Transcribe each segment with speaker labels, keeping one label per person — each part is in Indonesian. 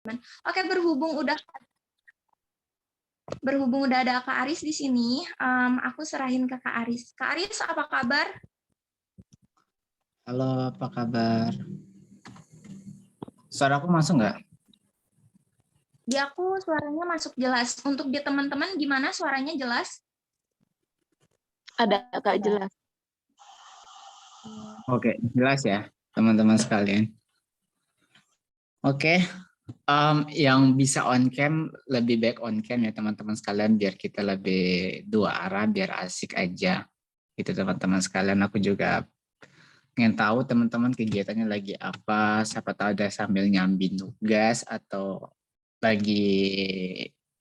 Speaker 1: Oke, berhubung udah ada Kak Aris di sini, aku serahin ke Kak Aris. Kak Aris, apa kabar?
Speaker 2: Halo, apa kabar? Suara aku masuk nggak?
Speaker 1: Di aku suaranya masuk jelas. Untuk di teman-teman gimana suaranya jelas?
Speaker 3: Ada Kak, jelas.
Speaker 2: Oke, jelas ya, teman-teman sekalian. Oke, yang bisa on cam lebih baik on cam ya teman-teman sekalian, biar kita lebih dua arah, biar asik aja. Itu teman-teman sekalian. Aku juga ingin tahu teman-teman kegiatannya lagi apa. Siapa tahu ada sambil nyambi tugas atau lagi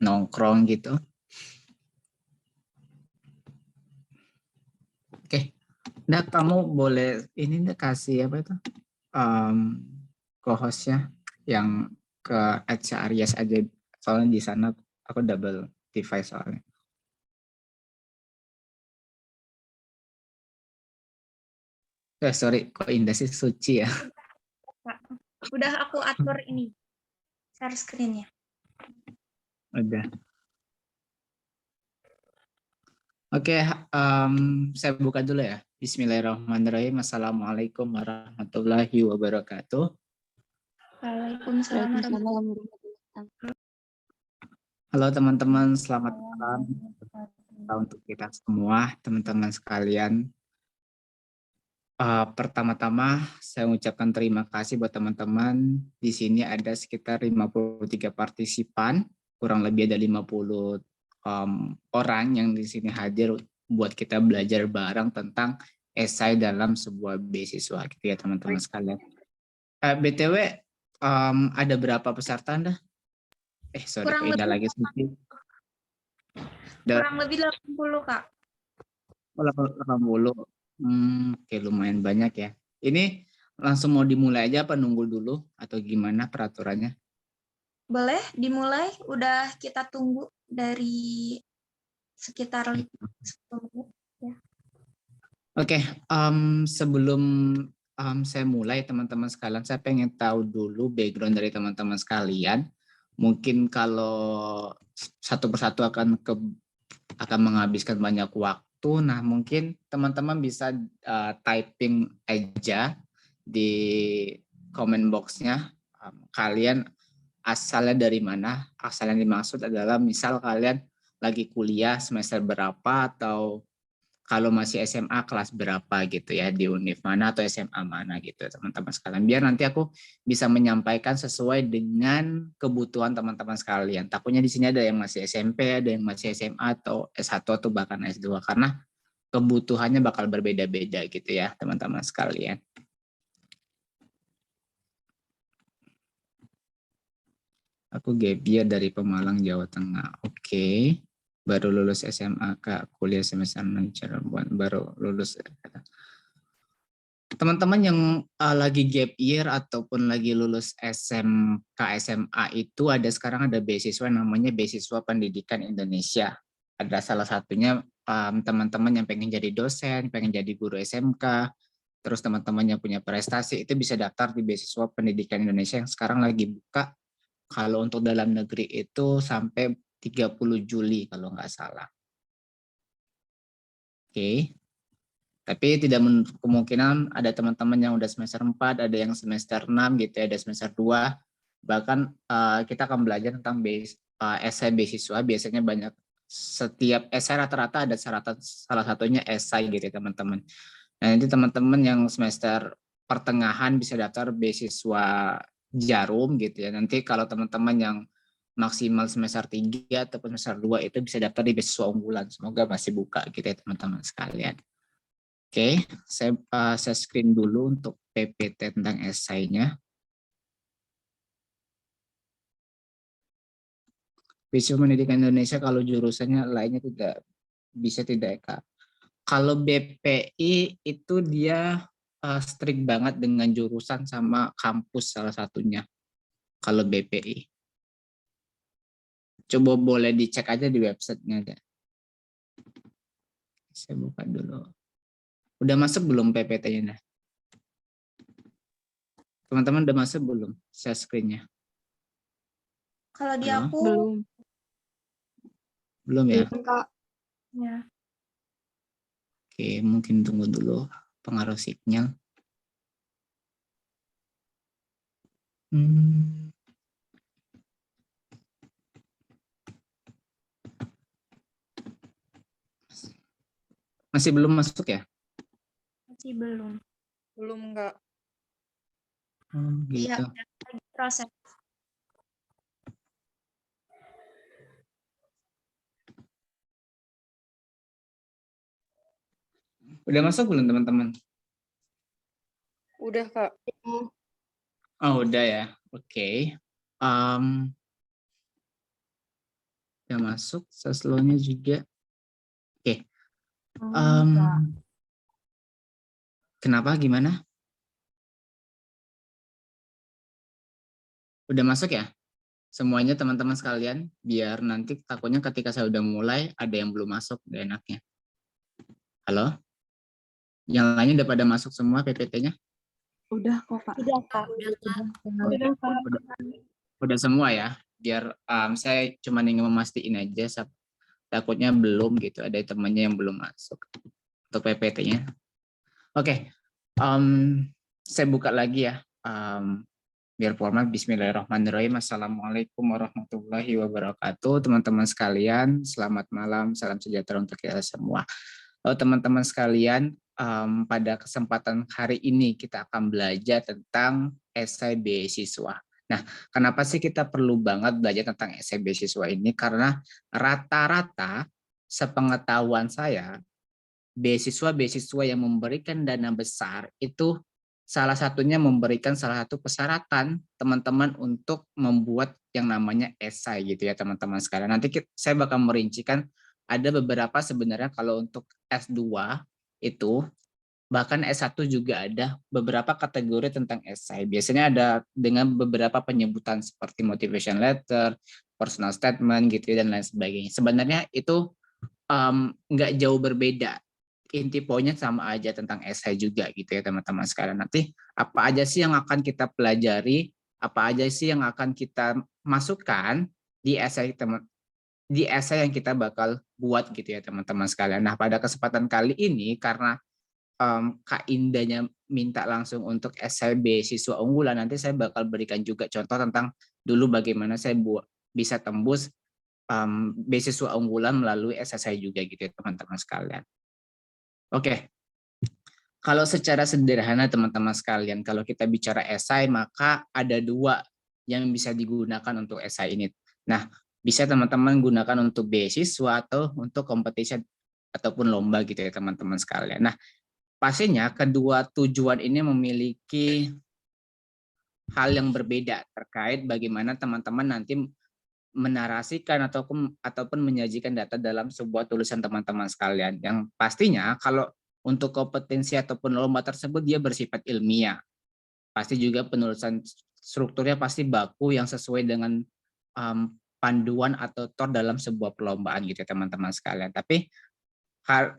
Speaker 2: nongkrong gitu. Oke, nah kamu boleh ini kasih apa itu? Co-hostnya yang ke Aries aja, soalnya di sana aku double device soalnya. Sorry, kok Indah sih Suci ya?
Speaker 1: Udah aku atur ini, share screen-nya.
Speaker 2: Udah. Oke, saya buka dulu ya. Bismillahirrahmanirrahim. Assalamualaikum warahmatullahi wabarakatuh.
Speaker 1: Waalaikumsalam warahmatullahi wabarakatuh.
Speaker 2: Halo teman-teman, selamat malam untuk kita semua, teman-teman sekalian. Pertama-tama saya mengucapkan terima kasih buat teman-teman. Di sini ada sekitar 53 partisipan, kurang lebih ada 50 orang yang di sini hadir buat kita belajar bareng tentang esai dalam sebuah beasiswa gitu ya teman-teman sekalian. BTW ada berapa peserta Anda? Sorry, kok Indah lagi sedikit.
Speaker 1: Kurang lebih 80, Kak.
Speaker 2: 80. Oke, lumayan banyak ya. Ini langsung mau dimulai aja apa nunggu dulu atau gimana peraturannya?
Speaker 1: Boleh dimulai, udah kita tunggu dari sekitar 10 menit. Ya.
Speaker 2: Oke, sebelum saya mulai teman-teman sekalian, saya pengen tahu dulu background dari teman-teman sekalian. Mungkin kalau satu persatu akan menghabiskan banyak waktu. Nah, mungkin teman-teman bisa typing aja di comment box-nya. Kalian asalnya dari mana? Asal yang dimaksud adalah misal kalian lagi kuliah semester berapa, atau kalau masih SMA kelas berapa gitu ya, di univ mana atau SMA mana gitu teman-teman sekalian. Biar nanti aku bisa menyampaikan sesuai dengan kebutuhan teman-teman sekalian. Takutnya di sini ada yang masih SMP, ada yang masih SMA atau S1 atau bahkan S2, karena kebutuhannya bakal berbeda-beda gitu ya teman-teman sekalian. Aku gap year dari Pemalang, Jawa Tengah. Oke. Baru lulus SMA, Kak. Kuliah semester 6 Cirebon. Baru lulus. Teman-teman yang lagi gap year ataupun lagi lulus SMK, SMA itu sekarang ada beasiswa namanya Beasiswa Pendidikan Indonesia. Ada salah satunya teman-teman yang pengen jadi dosen, pengen jadi guru SMK, terus teman-teman yang punya prestasi itu bisa daftar di Beasiswa Pendidikan Indonesia yang sekarang lagi buka. Kalau untuk dalam negeri itu sampai 30 Juli kalau nggak salah. Oke. Tapi tidak menutup kemungkinan ada teman-teman yang udah semester 4, ada yang semester 6 gitu ya, ada semester 2. Bahkan kita akan belajar tentang esai beasiswa. Biasanya banyak, setiap esai rata-rata ada salah satunya esai gitu ya teman-teman. Nah, nanti teman-teman yang semester pertengahan bisa daftar beasiswa Jarum gitu ya. Nanti kalau teman-teman yang maksimal semester 3 ataupun semester 2 itu bisa daftar di beasiswa unggulan. Semoga masih buka gitu ya teman-teman sekalian. Oke, saya screen dulu untuk PPT tentang esainya. Beasiswa Pendidikan Indonesia kalau jurusannya lainnya tidak, Kak. Kalau BPI itu dia strict banget dengan jurusan sama kampus salah satunya. Kalau BPI. Coba boleh dicek aja di websitenya ada. Saya buka dulu. Udah masuk belum PPT-nya? Teman-teman udah masuk belum? Share screen-nya.
Speaker 1: Kalau di
Speaker 2: Halo?
Speaker 1: aku,
Speaker 3: Belum.
Speaker 2: Belum ya?
Speaker 3: Belum, Kak.
Speaker 1: ya.
Speaker 2: Oke, mungkin tunggu dulu pengaruh sinyal. Hmm, masih belum masuk ya?
Speaker 1: Masih belum.
Speaker 3: Belum, Kak.
Speaker 1: Iya,
Speaker 2: Gitu.
Speaker 1: lagi proses.
Speaker 2: Udah masuk belum teman-teman?
Speaker 3: Udah, Kak.
Speaker 2: Oh, udah ya. Oke. Udah masuk, slow-nya juga. Oke. Kenapa? Gimana? Udah masuk ya? Semuanya teman-teman sekalian, biar nanti takutnya ketika saya udah mulai, ada yang belum masuk, gak enaknya. Halo? Yang lainnya udah pada masuk semua PPT-nya?
Speaker 3: Udah kok, Kak.
Speaker 1: Udah, Kak.
Speaker 3: Udah, Kak.
Speaker 2: Udah semua ya? Biar saya cuma ingin memastiin aja, takutnya belum gitu, ada temannya yang belum masuk untuk PPT-nya. Oke, saya buka lagi ya. Biar format, bismillahirrahmanirrahim. Assalamualaikum warahmatullahi wabarakatuh. Teman-teman sekalian, selamat malam, salam sejahtera untuk kita semua. Teman-teman sekalian, pada kesempatan hari ini kita akan belajar tentang esai beasiswa. Nah, kenapa sih kita perlu banget belajar tentang esai beasiswa ini? Karena rata-rata sepengetahuan saya, beasiswa-beasiswa yang memberikan dana besar itu salah satunya memberikan salah satu persyaratan teman-teman untuk membuat yang namanya esai gitu ya teman-teman sekalian. Nanti saya bakal merincikan ada beberapa sebenarnya kalau untuk S2 itu bahkan S1 juga ada beberapa kategori tentang esai. Biasanya ada dengan beberapa penyebutan seperti motivation letter, personal statement gitu ya, dan lain sebagainya. Sebenarnya itu nggak jauh berbeda, inti poinnya sama aja tentang esai juga gitu ya teman-teman sekalian. Nanti apa aja sih yang akan kita pelajari, apa aja sih yang akan kita masukkan di esai yang kita bakal buat gitu ya teman-teman sekalian. Nah, pada kesempatan kali ini karena Kak Indahnya minta langsung untuk esai beasiswa unggulan, nanti saya bakal berikan juga contoh tentang dulu bagaimana saya bisa tembus beasiswa unggulan melalui esai saya juga gitu ya teman-teman sekalian. Oke, kalau secara sederhana teman-teman sekalian, kalau kita bicara esai maka ada dua yang bisa digunakan untuk esai ini. Nah, bisa teman-teman gunakan untuk beasiswa atau untuk kompetisi ataupun lomba gitu ya teman-teman sekalian. Nah, pastinya kedua tujuan ini memiliki hal yang berbeda terkait bagaimana teman-teman nanti menarasikan ataupun menyajikan data dalam sebuah tulisan teman-teman sekalian. Yang pastinya kalau untuk kompetensi ataupun lomba tersebut dia bersifat ilmiah. Pasti juga penulisan strukturnya pasti baku yang sesuai dengan panduan atau TOR dalam sebuah perlombaan gitu ya teman-teman sekalian. Tapi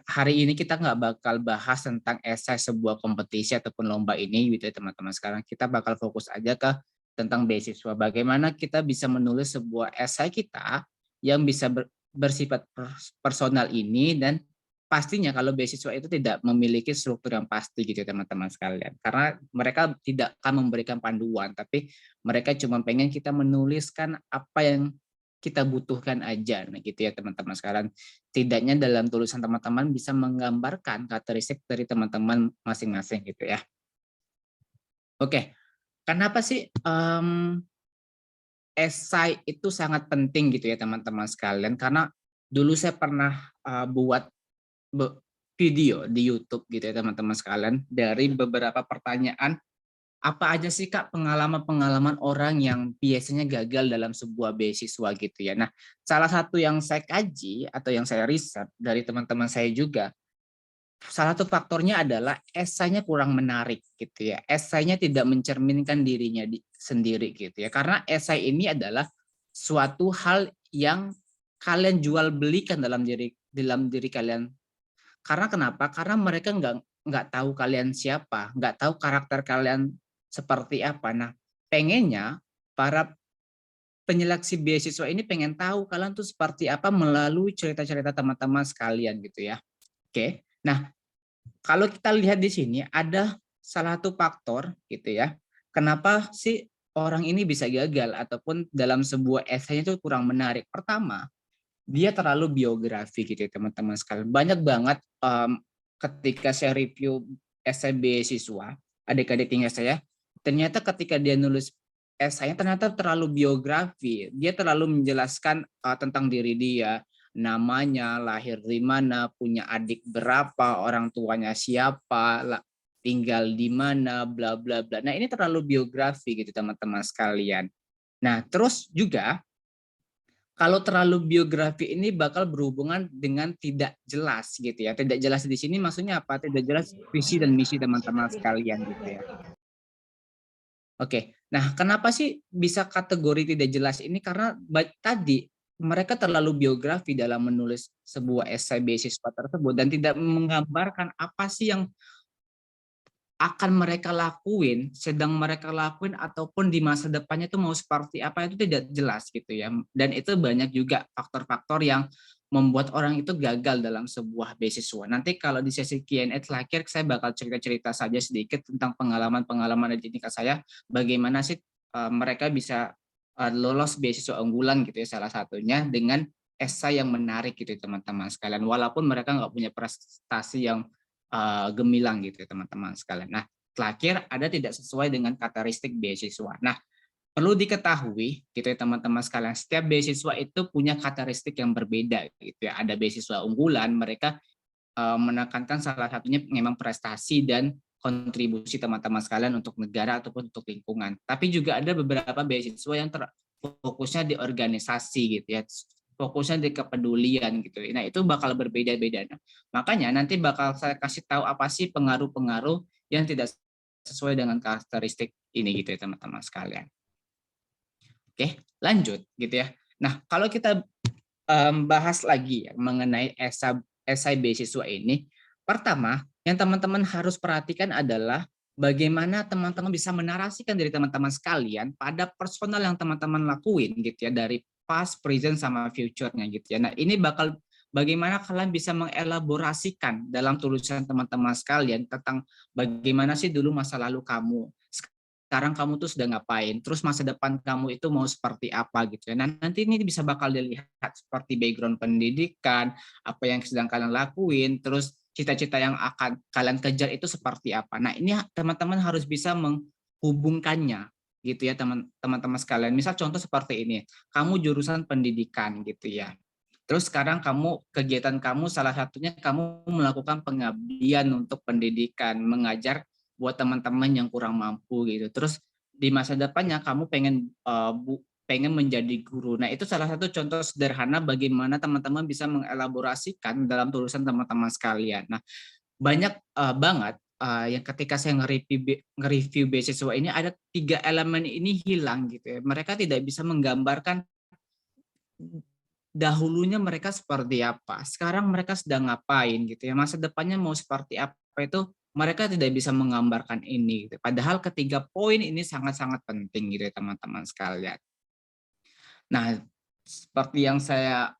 Speaker 2: hari ini kita nggak bakal bahas tentang esai sebuah kompetisi ataupun lomba ini gitu ya teman-teman. Sekarang kita bakal fokus aja ke tentang beasiswa. Bagaimana kita bisa menulis sebuah esai kita yang bisa bersifat personal ini, dan pastinya kalau beasiswa itu tidak memiliki struktur yang pasti gitu ya teman-teman sekalian. Karena mereka tidak akan memberikan panduan, tapi mereka cuma pengen kita menuliskan apa yang kita butuhkan aja, nah gitu ya teman-teman sekalian. Tidaknya dalam tulisan teman-teman bisa menggambarkan karakteristik dari teman-teman masing-masing gitu ya. Oke, kenapa sih esai itu sangat penting gitu ya teman-teman sekalian? Karena dulu saya pernah buat video di YouTube gitu ya teman-teman sekalian, dari beberapa pertanyaan. Apa aja sih Kak pengalaman-pengalaman orang yang biasanya gagal dalam sebuah beasiswa gitu ya. Nah, salah satu yang saya kaji atau yang saya riset dari teman-teman saya juga, salah satu faktornya adalah esainya kurang menarik gitu ya. Esainya tidak mencerminkan dirinya sendiri gitu ya. Karena esai ini adalah suatu hal yang kalian jual belikan dalam diri kalian. Karena kenapa? Karena mereka nggak tahu kalian siapa, nggak tahu karakter kalian seperti apa. Nah, pengennya para penyeleksi beasiswa ini pengen tahu kalian tuh seperti apa melalui cerita-cerita teman-teman sekalian gitu ya. Oke. Nah, kalau kita lihat di sini ada salah satu faktor gitu ya. Kenapa sih orang ini bisa gagal ataupun dalam sebuah esainya itu kurang menarik. Pertama, dia terlalu biografi gitu ya teman-teman sekalian. Banyak banget ketika saya review esai beasiswa, adik-adik tinggal saya, ternyata ketika dia nulis esainya ternyata terlalu biografi. Dia terlalu menjelaskan tentang diri dia, namanya, lahir di mana, punya adik berapa, orang tuanya siapa, tinggal di mana, bla bla bla. Nah, ini terlalu biografi gitu teman-teman sekalian. Nah, terus juga kalau terlalu biografi ini bakal berhubungan dengan tidak jelas gitu ya. Tidak jelas di sini maksudnya apa? Tidak jelas visi dan misi teman-teman sekalian gitu ya. Oke. Nah, kenapa sih bisa kategori tidak jelas ini? Karena tadi mereka terlalu biografi dalam menulis sebuah esai beasiswa tersebut dan tidak menggambarkan apa sih yang akan mereka lakuin, sedang mereka lakuin ataupun di masa depannya itu mau seperti apa itu tidak jelas gitu ya. Dan itu banyak juga faktor-faktor yang membuat orang itu gagal dalam sebuah beasiswa. Nanti kalau di sesi Q&A terakhir saya bakal cerita-cerita saja sedikit tentang pengalaman-pengalaman dari tingkat saya, bagaimana sih mereka bisa lolos beasiswa unggulan gitu ya salah satunya dengan esai yang menarik gitu teman-teman sekalian. Walaupun mereka nggak punya prestasi yang gemilang gitu ya teman-teman sekalian. Nah, terakhir ada tidak sesuai dengan karakteristik beasiswa. Nah, perlu diketahui gitu ya teman-teman sekalian, setiap beasiswa itu punya karakteristik yang berbeda gitu ya. Ada beasiswa unggulan, mereka menekankan salah satunya memang prestasi dan kontribusi teman-teman sekalian untuk negara ataupun untuk lingkungan. Tapi juga ada beberapa beasiswa yang fokusnya di organisasi gitu ya, fokusnya di kepedulian gitu. Nah, itu bakal berbeda-beda. Nah, makanya nanti bakal saya kasih tahu apa sih pengaruh-pengaruh yang tidak sesuai dengan karakteristik ini gitu ya teman-teman sekalian. Oke, lanjut gitu ya. Nah, kalau kita bahas lagi ya, mengenai esai beasiswa ini, pertama yang teman-teman harus perhatikan adalah bagaimana teman-teman bisa menarasikan dari teman-teman sekalian pada personal yang teman-teman lakuin gitu ya, dari past, present, sama future-nya gitu ya. Nah, ini bakal bagaimana kalian bisa mengelaborasikan dalam tulisan teman-teman sekalian tentang bagaimana sih dulu masa lalu kamu, sekarang kamu tuh sudah ngapain, terus masa depan kamu itu mau seperti apa gitu ya. Nah, nanti ini bisa bakal dilihat seperti background pendidikan, apa yang sedang kalian lakuin, terus cita-cita yang akan kalian kejar itu seperti apa. Nah, ini teman-teman harus bisa menghubungkannya gitu ya teman-teman sekalian. Misal contoh seperti ini, kamu jurusan pendidikan gitu ya. Terus sekarang kegiatan kamu salah satunya kamu melakukan pengabdian untuk pendidikan, mengajar buat teman-teman yang kurang mampu gitu. Terus di masa depannya kamu pengen menjadi guru. Nah, itu salah satu contoh sederhana bagaimana teman-teman bisa mengelaborasikan dalam tulisan teman-teman sekalian. Nah, banyak banget yang ketika saya nge-review beasiswa ini ada 3 elemen ini hilang gitu ya. Mereka tidak bisa menggambarkan dahulunya mereka seperti apa, sekarang mereka sedang ngapain gitu ya, masa depannya mau seperti apa itu mereka tidak bisa menggambarkan ini gitu. Padahal ketiga poin ini sangat-sangat penting gitu ya teman-teman sekalian. Nah, seperti yang saya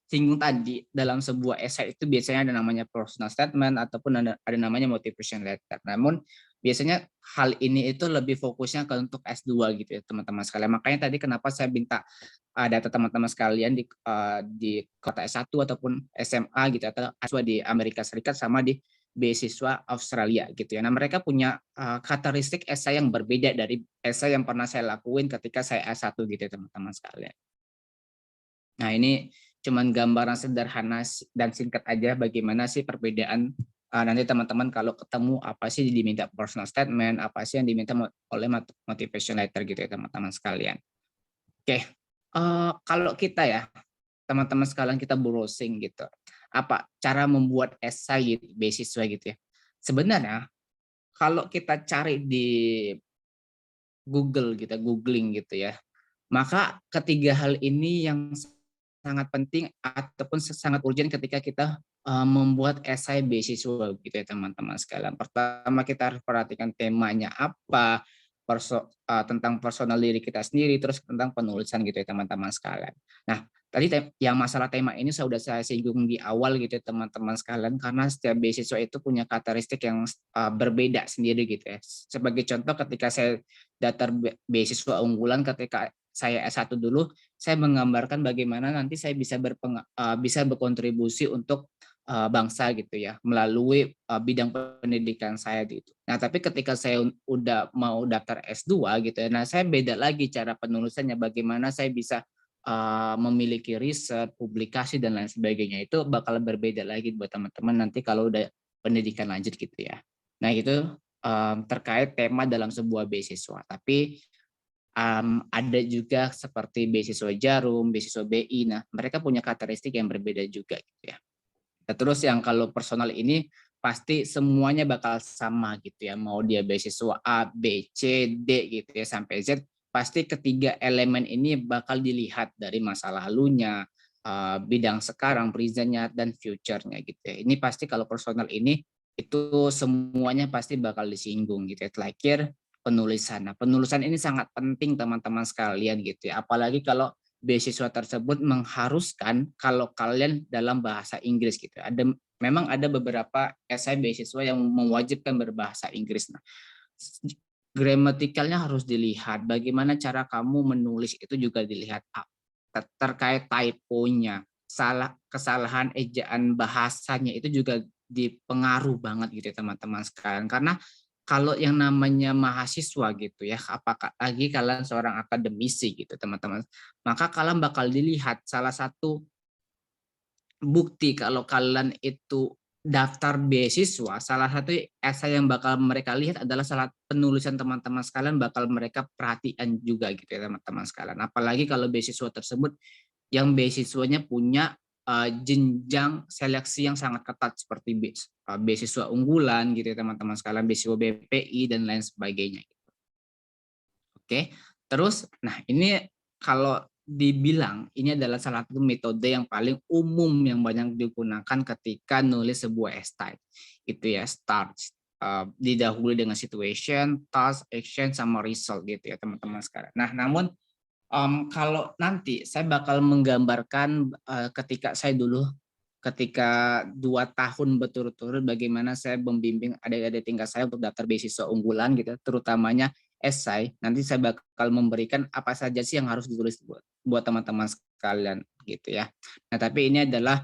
Speaker 2: singgung tadi, dalam sebuah esai itu biasanya ada namanya personal statement ataupun ada namanya motivation letter. Namun biasanya hal ini itu lebih fokusnya ke untuk S2 gitu ya teman-teman sekalian. Makanya tadi kenapa saya minta data teman-teman sekalian di kota S1 ataupun SMA gitu atau S2 di Amerika Serikat sama di beasiswa Australia gitu ya. Nah, mereka punya karakteristik esai yang berbeda dari esai yang pernah saya lakuin ketika saya S1 gitu ya teman-teman sekalian. Nah, ini cuman gambaran sederhana dan singkat aja bagaimana sih perbedaan nanti teman-teman kalau ketemu apa sih diminta personal statement, apa sih yang diminta oleh motivation letter gitu ya teman-teman sekalian. Oke, kalau kita ya teman-teman sekalian kita browsing gitu, apa cara membuat esai gitu, beasiswa gitu ya. Sebenarnya kalau kita cari di Google gitu, googling gitu ya, maka ketiga hal ini yang sangat penting ataupun sangat urgent ketika kita membuat esai beasiswa gitu ya teman-teman sekalian. Pertama kita harus perhatikan temanya apa, tentang personal diri kita sendiri, terus tentang penulisan gitu ya teman-teman sekalian. Nah, tadi yang masalah tema ini sudah saya singgung di awal gitu ya teman-teman sekalian, karena setiap beasiswa itu punya karakteristik yang berbeda sendiri gitu ya. Sebagai contoh, ketika saya daftar beasiswa unggulan ketika saya S1 dulu, saya menggambarkan bagaimana nanti saya bisa bisa berkontribusi untuk bangsa gitu ya melalui bidang pendidikan saya gitu. Nah, tapi ketika saya udah mau daftar S2 gitu ya, nah saya beda lagi cara penulisannya, bagaimana saya bisa memiliki riset, publikasi dan lain sebagainya. Itu bakal berbeda lagi buat teman-teman nanti kalau udah pendidikan lanjut gitu ya. Nah, itu terkait tema dalam sebuah beasiswa. Tapi ada juga seperti beasiswa Jarum, beasiswa BI. Nah, mereka punya karakteristik yang berbeda juga gitu ya. Nah, terus yang kalau personal ini pasti semuanya bakal sama gitu ya. Mau dia beasiswa A, B, C, D gitu ya sampai Z, pasti ketiga elemen ini bakal dilihat dari masa lalunya, bidang sekarang, present-nya dan future-nya gitu ya. Ini pasti kalau personal ini itu semuanya pasti bakal disinggung gitu ya. Terakhir penulisan. Nah, penulisan ini sangat penting teman-teman sekalian gitu ya. Apalagi kalau beasiswa tersebut mengharuskan kalau kalian dalam bahasa Inggris gitu. Memang ada beberapa esai beasiswa yang mewajibkan berbahasa Inggris. Nah, gramatikalnya harus dilihat, bagaimana cara kamu menulis itu juga dilihat, terkait typonya, kesalahan ejaan bahasanya itu juga dipengaruh banget gitu ya teman-teman sekalian. Karena kalau yang namanya mahasiswa gitu ya, apakah lagi kalian seorang akademisi gitu teman-teman, maka kalian bakal dilihat salah satu bukti kalau kalian itu daftar beasiswa, salah satu esai yang bakal mereka lihat adalah salah penulisan teman-teman sekalian bakal mereka perhatian juga gitu ya teman-teman sekalian. Apalagi kalau beasiswa tersebut yang beasiswanya punya jenjang seleksi yang sangat ketat seperti beasiswa unggulan gitu ya teman-teman sekalian, beasiswa BPI dan lain sebagainya. Oke, terus nah ini kalau dibilang ini adalah salah satu metode yang paling umum yang banyak digunakan ketika nulis sebuah esai. Itu ya start, didahului dengan situation, task, action sama result gitu ya teman-teman sekarang. Nah, namun kalau nanti saya bakal menggambarkan ketika saya dulu ketika 2 tahun berturut-turut bagaimana saya membimbing adik-adik tingkat saya untuk daftar beasiswa unggulan gitu, terutamanya esai. Nanti saya bakal memberikan apa saja sih yang harus ditulis buat teman-teman sekalian gitu ya. Nah, tapi ini adalah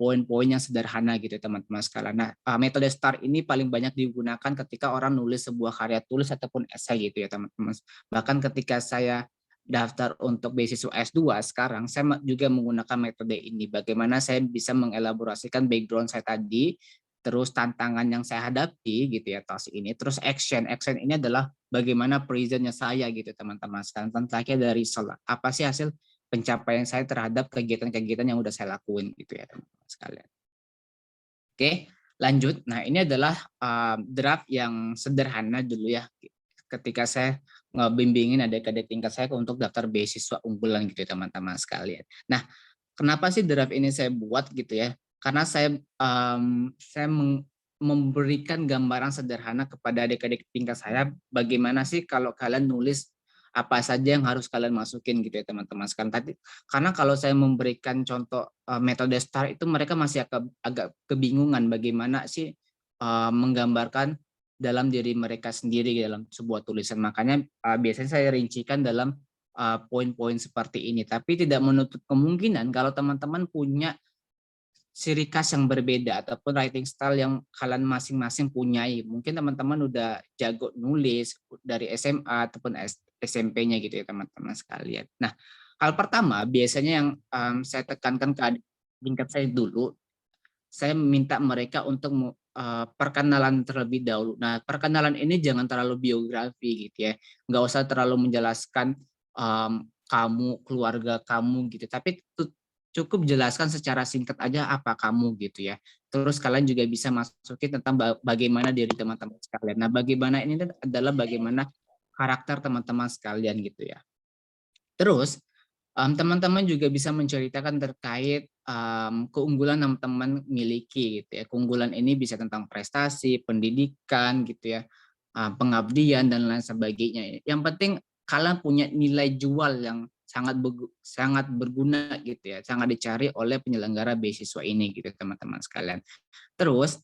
Speaker 2: poin-poin yang sederhana gitu teman-teman sekalian. Nah, metode STAR ini paling banyak digunakan ketika orang nulis sebuah karya tulis ataupun esai gitu ya teman-teman. Bahkan ketika saya daftar untuk beasiswa S2 sekarang, saya juga menggunakan metode ini. Bagaimana saya bisa mengelaborasikan background saya tadi, terus tantangan yang saya hadapi gitu ya task ini, terus action ini adalah bagaimana presentnya saya gitu teman-teman sekalian. Terakhir dari apa sih hasil pencapaian saya terhadap kegiatan-kegiatan yang udah saya lakuin gitu ya teman-teman sekalian. Oke, lanjut. Nah, ini adalah draft yang sederhana dulu ya ketika saya ngebimbingin adik-adik tingkat saya untuk daftar beasiswa unggulan gitu ya teman-teman sekalian. Nah, kenapa sih draft ini saya buat gitu ya? Karena saya memberikan gambaran sederhana kepada adik-adik tingkat saya bagaimana sih kalau kalian nulis apa saja yang harus kalian masukin gitu ya teman-teman sekalian. Tadi karena kalau saya memberikan contoh metode STAR itu mereka masih agak kebingungan bagaimana sih menggambarkan dalam diri mereka sendiri dalam sebuah tulisan. Makanya biasanya saya rincikan dalam poin-poin seperti ini. Tapi tidak menutup kemungkinan kalau teman-teman punya ciri khas yang berbeda ataupun writing style yang kalian masing-masing punyai. Mungkin teman-teman udah jago nulis dari SMA ataupun SMP-nya gitu ya teman-teman sekalian. Nah, hal pertama biasanya yang saya tekankan ke tingkat saya dulu, saya minta mereka untuk perkenalan terlebih dahulu. Nah, perkenalan ini jangan terlalu biografi gitu ya. Nggak usah terlalu menjelaskan kamu, keluarga kamu gitu. Tapi cukup jelaskan secara singkat aja apa kamu gitu ya. Terus kalian juga bisa masukin tentang bagaimana diri teman-teman sekalian. Nah, bagaimana ini adalah bagaimana karakter teman-teman sekalian gitu ya. Terus teman-teman juga bisa menceritakan terkait keunggulan teman-teman miliki gitu ya. Keunggulan ini bisa tentang prestasi, pendidikan gitu ya, pengabdian dan lain sebagainya. Yang penting kalian punya nilai jual yang sangat berguna gitu ya, sangat dicari oleh penyelenggara beasiswa ini gitu teman-teman sekalian. Terus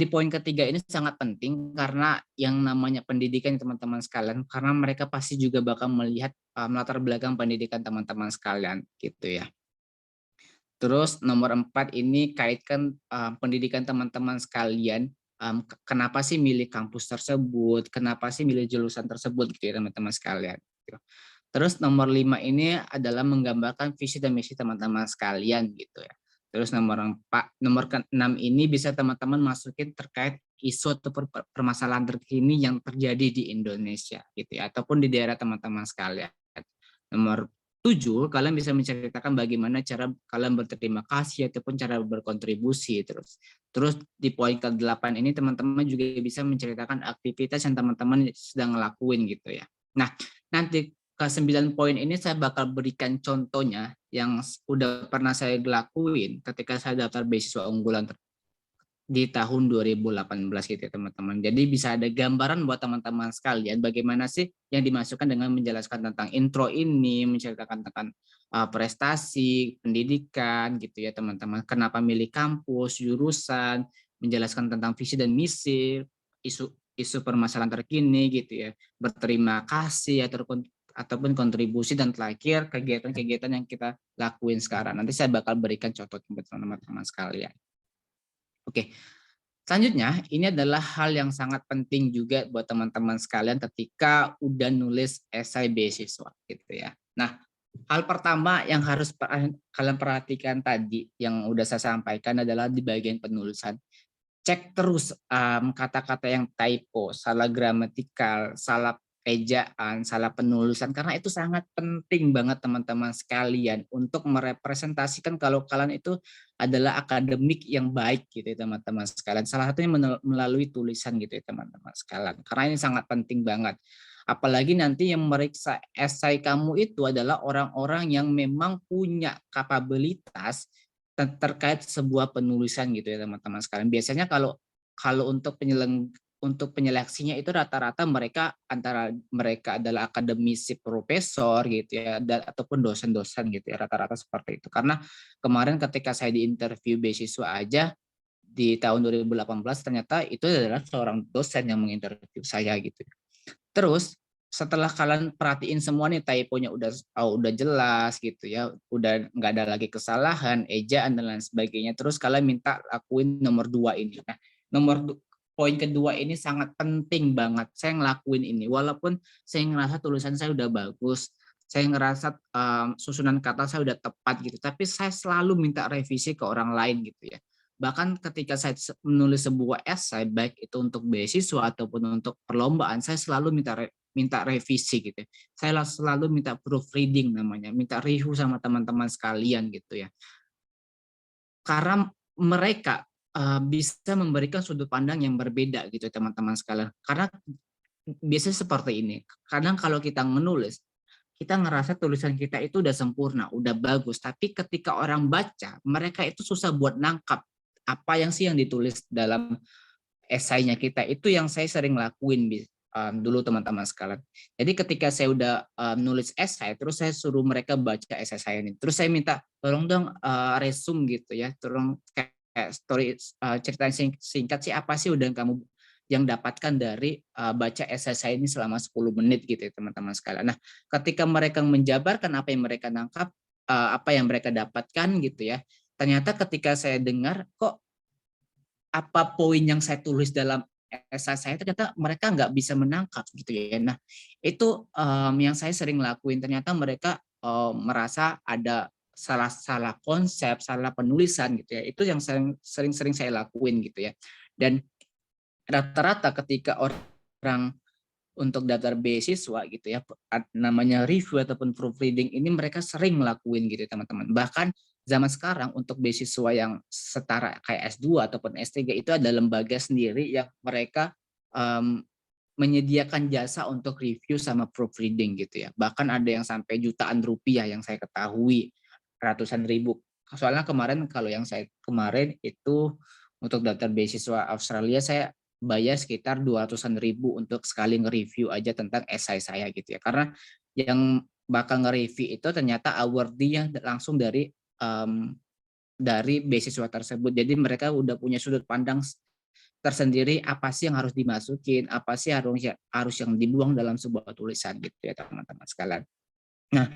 Speaker 2: di poin ketiga ini sangat penting karena yang namanya pendidikan teman-teman sekalian, karena mereka pasti juga bakal melihat latar belakang pendidikan teman-teman sekalian gitu ya. Terus nomor 4 ini kaitkan pendidikan teman-teman sekalian. Kenapa sih milih kampus tersebut? Kenapa sih milih jurusan tersebut gitu ya teman-teman sekalian. Gitu. Terus nomor 5 ini adalah menggambarkan visi dan misi teman-teman sekalian gitu ya. Terus nomor 6 ini bisa teman-teman masukin terkait isu atau permasalahan terkini yang terjadi di Indonesia gitu ya, ataupun di daerah teman-teman sekalian. Nomor 7, kalian bisa menceritakan bagaimana cara kalian berterima kasih ataupun cara berkontribusi Terus di poin ke-8 ini teman-teman juga bisa menceritakan aktivitas yang teman-teman sedang ngelakuin gitu ya. Nah, nanti ke 9 poin ini saya bakal berikan contohnya yang udah pernah saya lakuin ketika saya daftar beasiswa unggulan di tahun 2018 gitu ya teman-teman. Jadi bisa ada gambaran buat teman-teman sekalian bagaimana sih yang dimasukkan dengan menjelaskan tentang intro ini, menceritakan tentang prestasi, pendidikan gitu ya teman-teman. Kenapa milih kampus, jurusan, menjelaskan tentang visi dan misi, isu permasalahan terkini gitu ya. Berterima kasih ataupun kontribusi dan terakhir kegiatan-kegiatan yang kita lakuin sekarang. Nanti saya bakal berikan contoh teman-teman sekalian. Oke, selanjutnya ini adalah hal yang sangat penting juga buat teman-teman sekalian ketika udah nulis esai beasiswa gitu ya. Nah, hal pertama yang harus kalian perhatikan tadi yang udah saya sampaikan adalah di bagian penulisan. Cek terus kata-kata yang typo, salah gramatikal, salah ejaan, salah penulisan, karena itu sangat penting banget teman-teman sekalian untuk merepresentasikan kalau kalian itu adalah akademik yang baik gitu ya teman-teman sekalian. Salah satunya melalui tulisan gitu ya teman-teman sekalian, karena ini sangat penting banget. Apalagi nanti yang meriksa esai kamu itu adalah orang-orang yang memang punya kapabilitas terkait sebuah penulisan gitu ya teman-teman sekalian. Biasanya kalau untuk penyeleksinya itu rata-rata antara mereka adalah akademisi profesor gitu ya ataupun dosen-dosen gitu ya, rata-rata seperti itu. Karena kemarin ketika saya di interview beasiswa aja di tahun 2018 ternyata itu adalah seorang dosen yang menginterview saya gitu. Terus setelah kalian perhatiin semua nih typonya udah jelas gitu ya, udah nggak ada lagi kesalahan, ejaan dan lain sebagainya. Terus kalian minta lakuin nomor 2 ini. Nah, poin kedua ini sangat penting banget. Saya ngelakuin ini walaupun saya ngerasa tulisan saya udah bagus, saya ngerasa susunan kata saya udah tepat gitu, tapi saya selalu minta revisi ke orang lain gitu ya. Bahkan ketika saya menulis sebuah esai, baik itu untuk beasiswa ataupun untuk perlombaan, saya selalu minta revisi gitu. Saya selalu minta proofreading namanya, minta review sama teman-teman sekalian gitu ya. Karena mereka bisa memberikan sudut pandang yang berbeda gitu teman-teman sekalian. Karena biasanya seperti ini. Kadang kalau kita menulis, kita ngerasa tulisan kita itu udah sempurna, udah bagus, tapi ketika orang baca, mereka itu susah buat nangkap apa yang sih yang ditulis dalam esainya kita. Itu yang saya sering lakuin dulu teman-teman sekalian. Jadi ketika saya udah nulis esai, terus saya suruh mereka baca esai saya ini. Terus saya minta tolong dong resume gitu ya, tolong kayak story cerita singkat sih apa sih udah kamu yang dapatkan dari baca esai saya ini selama 10 menit gitu ya teman-teman sekalian. Nah, ketika mereka menjabarkan apa yang mereka nangkap, apa yang mereka dapatkan gitu ya, ternyata ketika saya dengar kok apa poin yang saya tulis dalam esai saya ternyata mereka nggak bisa menangkap gitu ya. Nah itu yang saya sering lakuin, ternyata mereka merasa ada salah konsep, salah penulisan gitu ya. Itu yang sering saya lakuin gitu ya. Dan rata-rata ketika orang untuk daftar beasiswa gitu ya, namanya review ataupun proofreading ini mereka sering ngelakuin gitu teman-teman. Bahkan zaman sekarang untuk beasiswa yang setara kayak S2 ataupun S3 itu ada lembaga sendiri yang mereka menyediakan jasa untuk review sama proofreading gitu ya. Bahkan ada yang sampai jutaan rupiah yang saya ketahui, ratusan ribu. Soalnya kemarin kalau yang saya kemarin itu untuk daftar beasiswa Australia saya bayar sekitar 200-an ribu untuk sekali nge-review aja tentang esai saya gitu ya. Karena yang bakal nge-review itu ternyata awardee-nya langsung dari beasiswa tersebut. Jadi mereka udah punya sudut pandang tersendiri apa sih yang harus dimasukin, apa sih harus yang dibuang dalam sebuah tulisan gitu ya teman-teman sekalian. Nah,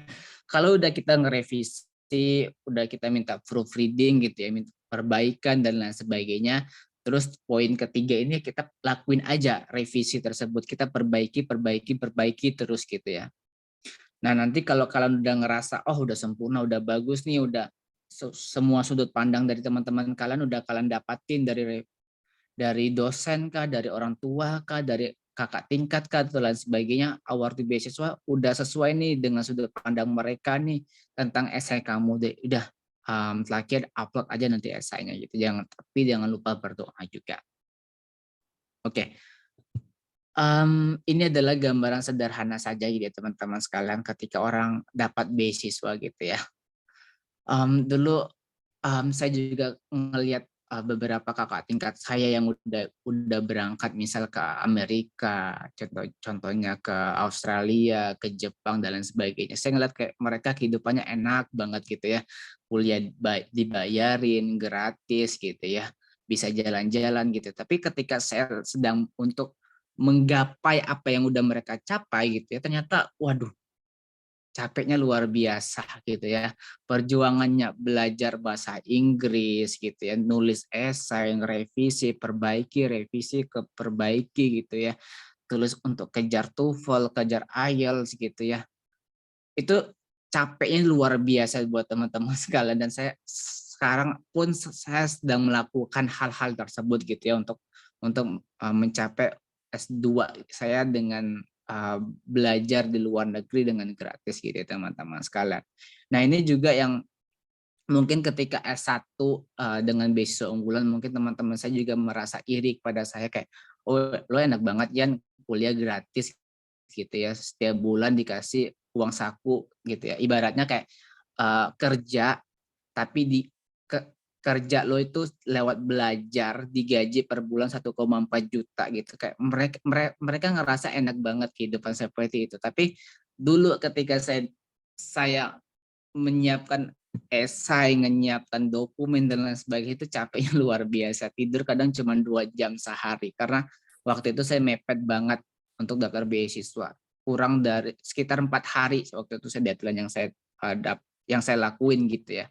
Speaker 2: kalau udah kita ngerevisi, udah kita minta proofreading gitu ya, minta perbaikan dan lain sebagainya. Terus poin ketiga ini kita lakuin aja revisi tersebut, kita perbaiki terus gitu ya. Nah, nanti kalau kalian udah ngerasa oh udah sempurna, udah bagus nih, udah semua sudut pandang dari teman-teman kalian udah kalian dapatin dari dosen kah, dari orang tua kah, dari kakak tingkat kah, dan lain sebagainya, awardee beasiswa udah sesuai nih dengan sudut pandang mereka nih tentang esai kamu deh. Udah terakhir upload aja nanti esainya gitu. Tapi jangan lupa berdoa juga. Oke. Ini adalah gambaran sederhana saja gitu ya teman-teman sekalian ketika orang dapat beasiswa gitu ya. Dulu saya juga ngelihat beberapa kakak tingkat saya yang udah berangkat misal ke Amerika, contohnya ke Australia, ke Jepang dan lain sebagainya. Saya ngeliat kayak mereka kehidupannya enak banget gitu ya, kuliah dibayarin gratis gitu ya, bisa jalan-jalan gitu. Tapi ketika saya sedang untuk menggapai apa yang udah mereka capai gitu ya, ternyata waduh capeknya luar biasa gitu ya. Perjuangannya belajar bahasa Inggris gitu ya, nulis esai, revisi, perbaiki, revisi, perbaiki gitu ya. Tulis untuk kejar TOEFL, kejar IELTS gitu ya. Itu capeknya luar biasa buat teman-teman sekalian dan saya sekarang pun saya sedang melakukan hal-hal tersebut gitu ya untuk mencapai S2 saya dengan belajar di luar negeri dengan gratis gitu ya teman-teman sekalian. Nah ini juga yang mungkin ketika S1 dengan beasiswa unggulan mungkin teman-teman saya juga merasa iri kepada saya kayak oh lo enak banget Yan kuliah gratis gitu ya setiap bulan dikasih uang saku gitu ya ibaratnya kayak kerja tapi kerja lo itu lewat belajar digaji per bulan 1,4 juta gitu kayak mereka ngerasa enak banget kehidupan seperti itu tapi dulu ketika saya menyiapkan esai, menyiapkan dokumen dan lain sebagainya itu capeknya luar biasa tidur kadang cuma 2 jam sehari karena waktu itu saya mepet banget untuk daftar beasiswa kurang dari sekitar 4 hari waktu itu saya deadline yang saya lakuin gitu ya.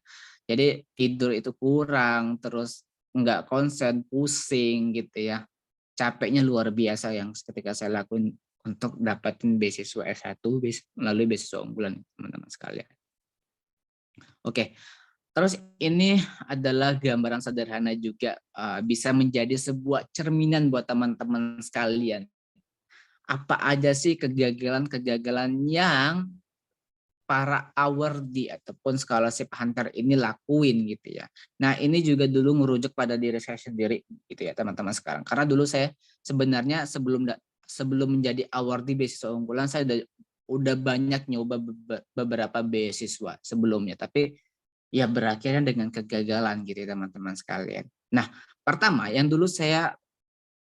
Speaker 2: Jadi tidur itu kurang, terus nggak konsen, pusing gitu ya. Capeknya luar biasa yang ketika saya lakuin untuk dapatin beasiswa S1 melalui beasiswa unggulan teman-teman sekalian. Oke, terus ini adalah gambaran sederhana juga bisa menjadi sebuah cerminan buat teman-teman sekalian. Apa aja sih kegagalan-kegagalan yang para awardee ataupun scholarship hunter ini lakuin gitu ya. Nah ini juga dulu merujuk pada diri saya sendiri gitu ya teman-teman sekarang. Karena dulu saya sebenarnya sebelum menjadi awardee beasiswa unggulan saya udah banyak nyoba beberapa beasiswa sebelumnya. Tapi ya berakhirnya dengan kegagalan gitu ya teman-teman sekalian. Nah pertama yang dulu saya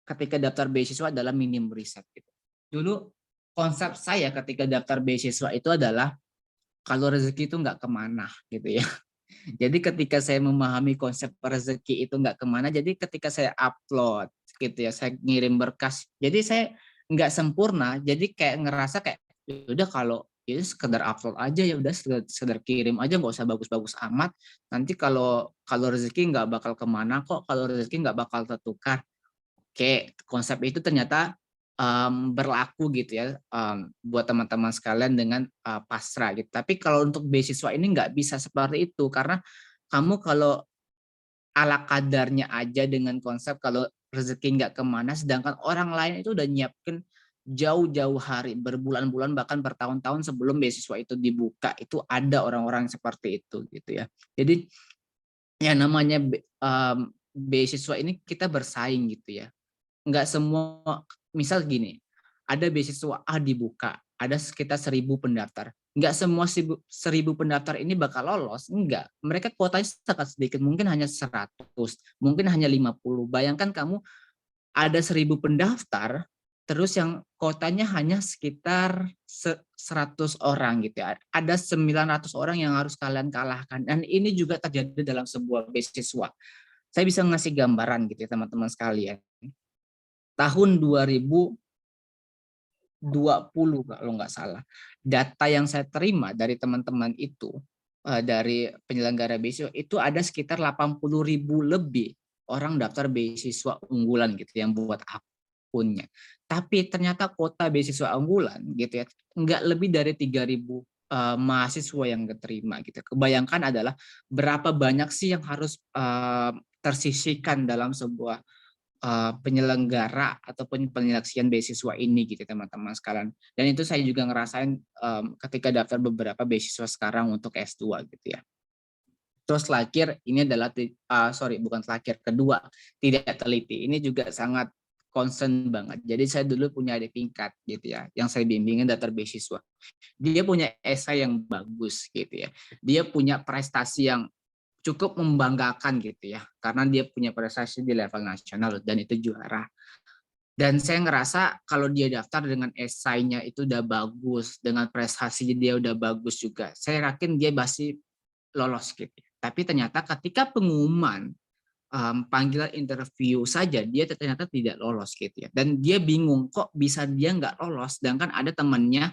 Speaker 2: ketika daftar beasiswa adalah minim riset gitu. Dulu konsep saya ketika daftar beasiswa itu adalah kalau rezeki itu nggak kemana gitu ya. Jadi ketika saya memahami konsep rezeki itu nggak kemana, jadi ketika saya upload gitu ya, saya ngirim berkas, jadi saya nggak sempurna, jadi kayak ngerasa kayak udah kalau ini sekedar upload aja ya udah sekedar kirim aja nggak usah bagus-bagus amat. Nanti kalau rezeki nggak bakal kemana kok, kalau rezeki nggak bakal tertukar. Oke, konsep itu ternyata berlaku gitu ya buat teman-teman sekalian dengan pasrah gitu. Tapi kalau untuk beasiswa ini nggak bisa seperti itu karena kamu kalau ala kadarnya aja dengan konsep kalau rezeki nggak kemana, sedangkan orang lain itu udah nyiapin jauh-jauh hari, berbulan-bulan bahkan bertahun-tahun sebelum beasiswa itu dibuka itu ada orang-orang seperti itu gitu ya. Jadi ya namanya beasiswa ini kita bersaing gitu ya. Nggak semua misal gini, ada beasiswa A dibuka, ada sekitar 1.000 pendaftar. Nggak semua 1.000 pendaftar ini bakal lolos, enggak. Mereka kuotanya sangat sedikit, mungkin hanya 100, mungkin hanya 50. Bayangkan kamu ada 1.000 pendaftar, terus yang kotanya hanya sekitar 100 orang gitu ya. Ada 900 orang yang harus kalian kalahkan. Dan ini juga terjadi dalam sebuah beasiswa. Saya bisa ngasih gambaran gitu ya teman-teman sekalian. Tahun 2020 kalau nggak salah, data yang saya terima dari teman-teman itu, dari penyelenggara beasiswa, itu ada sekitar 80.000 lebih orang daftar beasiswa unggulan gitu yang buat akunnya. Tapi ternyata kota beasiswa unggulan gitu ya, nggak lebih dari 3.000 mahasiswa yang keterima gitu. Kebayangkan adalah berapa banyak sih yang harus tersisihkan dalam sebuah penyelenggara ataupun penyeleksian beasiswa ini gitu teman-teman sekalian. Dan itu saya juga ngerasain ketika daftar beberapa beasiswa sekarang untuk S2 gitu ya. Terus terakhir ini adalah bukan terakhir, kedua, tidak teliti. Ini juga sangat concern banget. Jadi saya dulu punya adik tingkat gitu ya, yang saya bimbingin daftar beasiswa. Dia punya esai yang bagus gitu ya. Dia punya prestasi yang cukup membanggakan gitu ya, karena dia punya prestasi di level nasional dan itu juara. Dan saya ngerasa kalau dia daftar dengan esainya itu udah bagus, dengan prestasinya dia udah bagus juga, saya yakin dia pasti lolos gitu. Tapi ternyata ketika pengumuman panggilan interview saja dia ternyata tidak lolos gitu ya. Dan dia bingung kok bisa dia nggak lolos, sedangkan ada temannya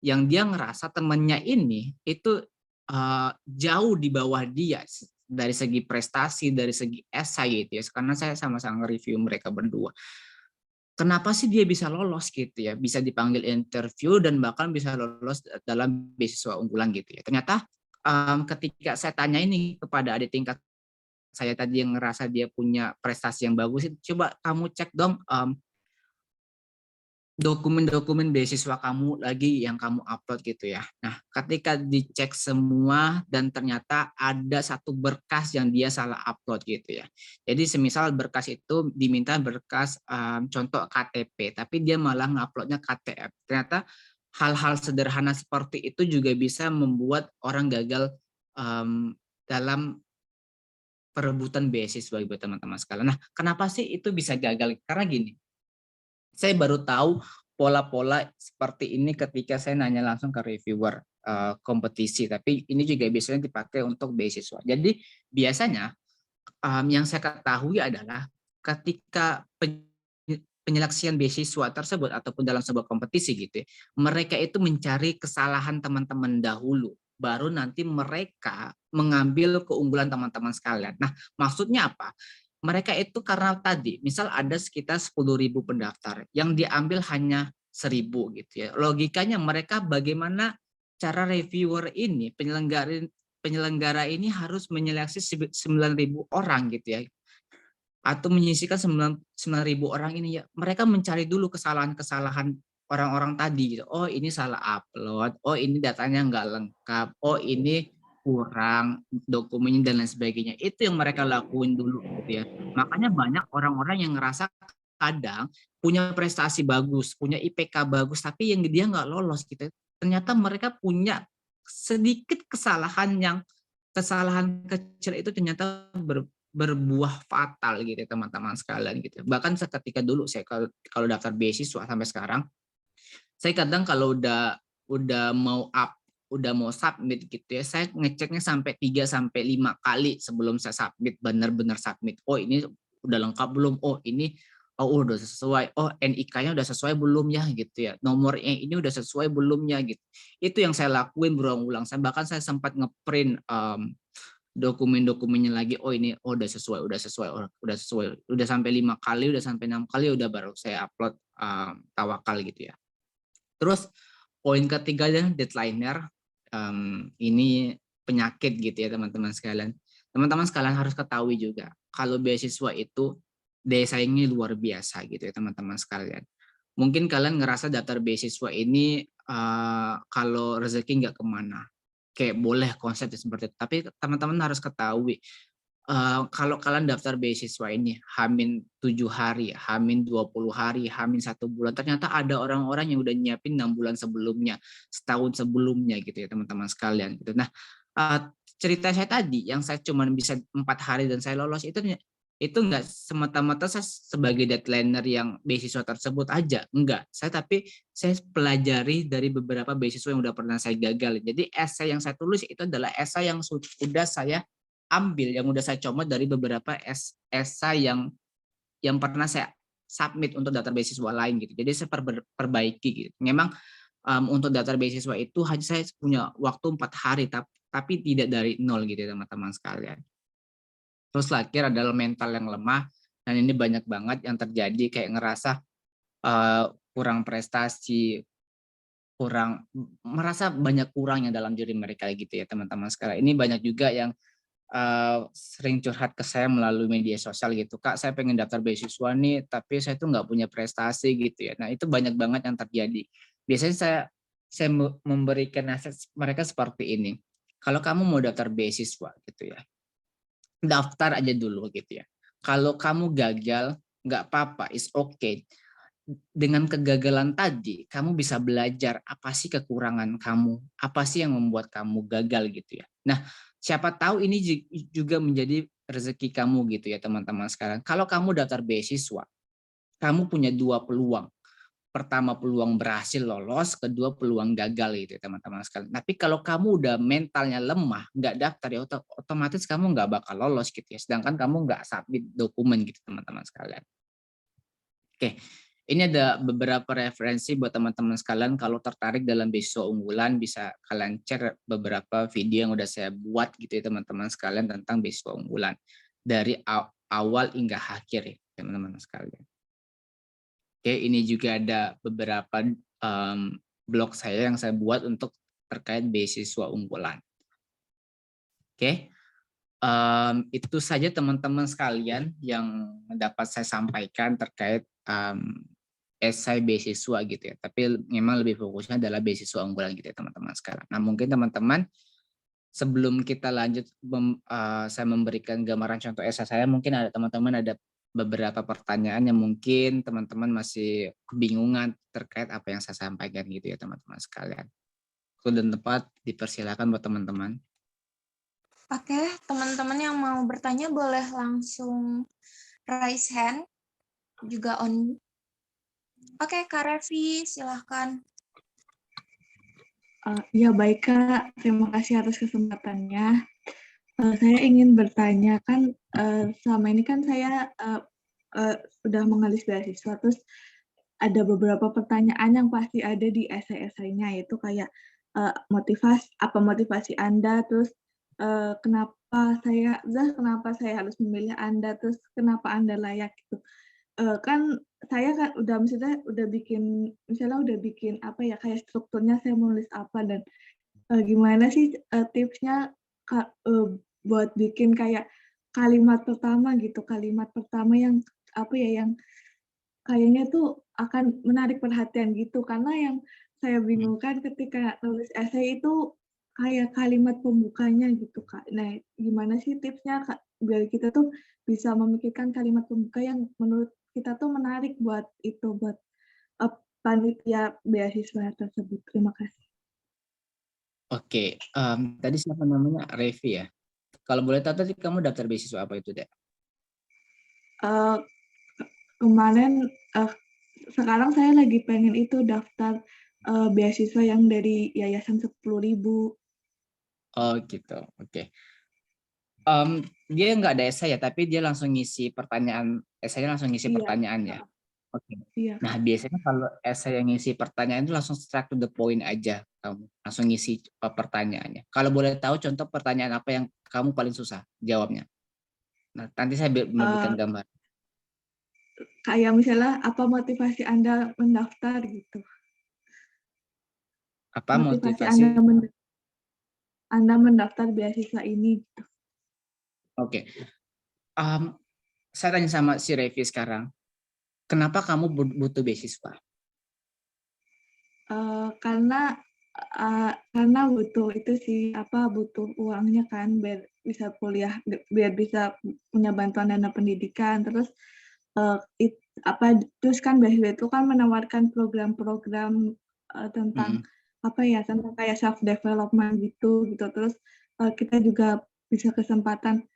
Speaker 2: yang dia ngerasa temannya ini itu jauh di bawah dia dari segi prestasi, dari segi esai gitu ya. Karena saya sama-sama nge-review mereka berdua. Kenapa sih dia bisa lolos gitu ya, bisa dipanggil interview dan bahkan bisa lolos dalam beasiswa unggulan gitu ya. Ternyata ketika saya tanya ini kepada adik tingkat saya tadi yang ngerasa dia punya prestasi yang bagus, coba kamu cek dong dokumen-dokumen beasiswa kamu lagi yang kamu upload gitu ya. Nah, ketika dicek semua dan ternyata ada satu berkas yang dia salah upload gitu ya. Jadi semisal berkas itu diminta berkas contoh KTP, tapi dia malah nguploadnya KTF. Ternyata hal-hal sederhana seperti itu juga bisa membuat orang gagal dalam perebutan beasiswa buat teman-teman sekalian. Nah, kenapa sih itu bisa gagal? Karena gini, saya baru tahu pola-pola seperti ini ketika saya nanya langsung ke reviewer kompetisi, tapi ini juga biasanya dipakai untuk beasiswa. Jadi biasanya yang saya ketahui adalah ketika penyeleksian beasiswa tersebut ataupun dalam sebuah kompetisi gitu ya, mereka itu mencari kesalahan teman-teman dahulu, baru nanti mereka mengambil keunggulan teman-teman sekalian. Nah, maksudnya apa? Mereka itu karena tadi, misal ada sekitar 10.000 pendaftar, yang diambil hanya 1.000 gitu ya. Logikanya mereka bagaimana cara reviewer ini, penyelenggara ini harus menyeleksi 9.000 orang gitu ya. Atau menyisihkan 9.000 orang ini ya. Mereka mencari dulu kesalahan-kesalahan orang-orang tadi gitu. Oh, ini salah upload, oh ini datanya nggak lengkap, oh ini kurang dokumennya dan lain sebagainya. Itu yang mereka lakuin dulu gitu ya. Makanya banyak orang-orang yang ngerasa kadang punya prestasi bagus, punya IPK bagus, tapi yang dia nggak lolos gitu. Ternyata mereka punya sedikit kesalahan kecil itu ternyata berbuah fatal gitu teman-teman sekalian gitu. Bahkan ketika dulu saya kalau daftar beasiswa sampai sekarang, saya kadang kalau udah mau submit gitu ya, saya ngeceknya sampai 3 sampai 5 kali sebelum saya submit, benar-benar submit. Oh, ini udah lengkap belum? Oh, ini udah sesuai. Oh, NIK-nya udah sesuai belum ya gitu ya. Nomornya ini udah sesuai belum ya gitu. Itu yang saya lakuin berulang-ulang. Bahkan saya sempat ngeprint dokumen-dokumennya lagi. Oh, ini udah sesuai, udah sampai 5 kali, udah sampai 6 kali, udah baru saya upload tawakal gitu ya. Terus poin ketiganya deadliner, ini penyakit gitu ya teman-teman sekalian. Teman-teman sekalian harus ketahui juga kalau beasiswa itu daya saingnya luar biasa gitu ya teman-teman sekalian. Mungkin kalian ngerasa daftar beasiswa ini kalau rezeki nggak kemana, kayak boleh konsepnya seperti itu. Tapi teman-teman harus ketahui kalau kalian daftar beasiswa ini Hamin 7 hari, Hamin 20 hari, Hamin 1 bulan, ternyata ada orang-orang yang udah nyiapin 6 bulan sebelumnya, setahun sebelumnya gitu ya teman-teman sekalian gitu. Nah, cerita saya tadi yang saya cuma bisa 4 hari dan saya lolos itu itu enggak semata-mata saya sebagai deadlineer yang beasiswa tersebut aja, enggak. Saya pelajari dari beberapa beasiswa yang udah pernah saya gagal. Jadi esai yang saya tulis itu adalah esai yang sudah saya ambil, yang udah saya comot dari beberapa esai yang pernah saya submit untuk daftar beasiswa lain gitu. Jadi saya perbaiki gitu. Memang untuk daftar beasiswa itu hanya saya punya waktu 4 hari, tapi tidak dari nol gitu ya teman-teman sekalian. Terus terakhir adalah mental yang lemah, dan ini banyak banget yang terjadi, kayak ngerasa kurang prestasi, merasa banyak kurangnya dalam diri mereka gitu ya teman-teman sekalian. Ini banyak juga yang sering curhat ke saya melalui media sosial gitu, Kak saya pengen daftar beasiswa nih, tapi saya tuh nggak punya prestasi gitu ya. Nah itu banyak banget yang terjadi. Biasanya saya memberikan nasihat mereka seperti ini. Kalau kamu mau daftar beasiswa gitu ya, daftar aja dulu gitu ya. Kalau kamu gagal, nggak apa-apa, it's okay. Dengan kegagalan tadi, kamu bisa belajar apa sih kekurangan kamu, apa sih yang membuat kamu gagal gitu ya. Nah, siapa tahu ini juga menjadi rezeki kamu gitu ya teman-teman sekarang. Kalau kamu daftar beasiswa, kamu punya 2 peluang. Pertama peluang berhasil lolos, kedua peluang gagal gitu ya teman-teman sekalian. Tapi kalau kamu udah mentalnya lemah, nggak daftar ya otomatis kamu nggak bakal lolos gitu ya. Sedangkan kamu nggak submit dokumen gitu teman-teman sekalian. Oke, ini ada beberapa referensi buat teman-teman sekalian. Kalau tertarik dalam beasiswa unggulan, bisa kalian cek beberapa video yang udah saya buat gitu ya teman-teman sekalian tentang beasiswa unggulan dari awal hingga akhir ya teman-teman sekalian. Oke, ini juga ada beberapa blog saya yang saya buat untuk terkait beasiswa unggulan. Oke, itu saja teman-teman sekalian yang dapat saya sampaikan terkait esai beasiswa gitu ya. Tapi memang lebih fokusnya adalah beasiswa unggulan gitu ya teman-teman sekarang. Nah mungkin teman-teman sebelum kita lanjut, saya memberikan gambaran contoh esai saya, mungkin ada teman-teman ada beberapa pertanyaan yang mungkin teman-teman masih kebingungan terkait apa yang saya sampaikan gitu ya teman-teman sekalian. Waktu dan tempat dipersilakan buat teman-teman.
Speaker 1: Oke, teman-teman yang mau bertanya boleh langsung raise hand, juga on. Oke, Kak Revi, silahkan.
Speaker 3: Ya baik Kak, terima kasih atas kesempatannya. Saya ingin bertanya kan selama ini kan saya sudah mengalis beasiswa, terus ada beberapa pertanyaan yang pasti ada di esai-esainya, yaitu kayak motivasi Anda, terus kenapa saya harus memilih Anda, terus kenapa Anda layak gitu. Kan saya kan udah bikin apa ya, kayak strukturnya saya menulis apa, dan gimana sih tipsnya buat bikin kayak kalimat pertama yang apa ya, yang kayaknya tuh akan menarik perhatian gitu. Karena yang saya bingungkan ketika nulis esai itu kayak kalimat pembukanya gitu, Kak. Nah, gimana sih tipsnya, Kak, biar kita tuh bisa memikirkan kalimat pembuka yang menurut kita tuh menarik buat panitia beasiswa tersebut. Terima kasih.
Speaker 2: Oke, tadi siapa namanya? Revi ya. Kalau boleh tahu tadi kamu daftar beasiswa apa itu, Dek?
Speaker 3: Kemarin sekarang saya lagi pengen itu daftar beasiswa yang dari Yayasan 10.000.
Speaker 2: Oh gitu, oke. Dia nggak ada esai ya, tapi dia langsung ngisi pertanyaan, esainya langsung ngisi
Speaker 3: Iya,
Speaker 2: pertanyaannya. Oke.
Speaker 3: iya.
Speaker 2: Nah biasanya kalau esai yang ngisi pertanyaan itu langsung straight to the point aja, kamu langsung ngisi pertanyaannya. Kalau boleh tahu contoh pertanyaan apa yang kamu paling susah jawabnya? Nah nanti saya memberikan gambar.
Speaker 3: Kayak misalnya apa motivasi Anda mendaftar gitu.
Speaker 2: Apa
Speaker 3: Motivasi
Speaker 2: motivasi?
Speaker 3: Anda mendaftar beasiswa ini gitu.
Speaker 2: Oke. Saya tanya sama si Revi sekarang. Kenapa kamu butuh beasiswa?
Speaker 3: Karena butuh itu sih, butuh uangnya kan biar bisa kuliah, biar bisa punya bantuan dana pendidikan. Terus terus kan beasiswa itu kan menawarkan program-program tentang tentang kayak self development gitu. Terus kita juga bisa kesempatan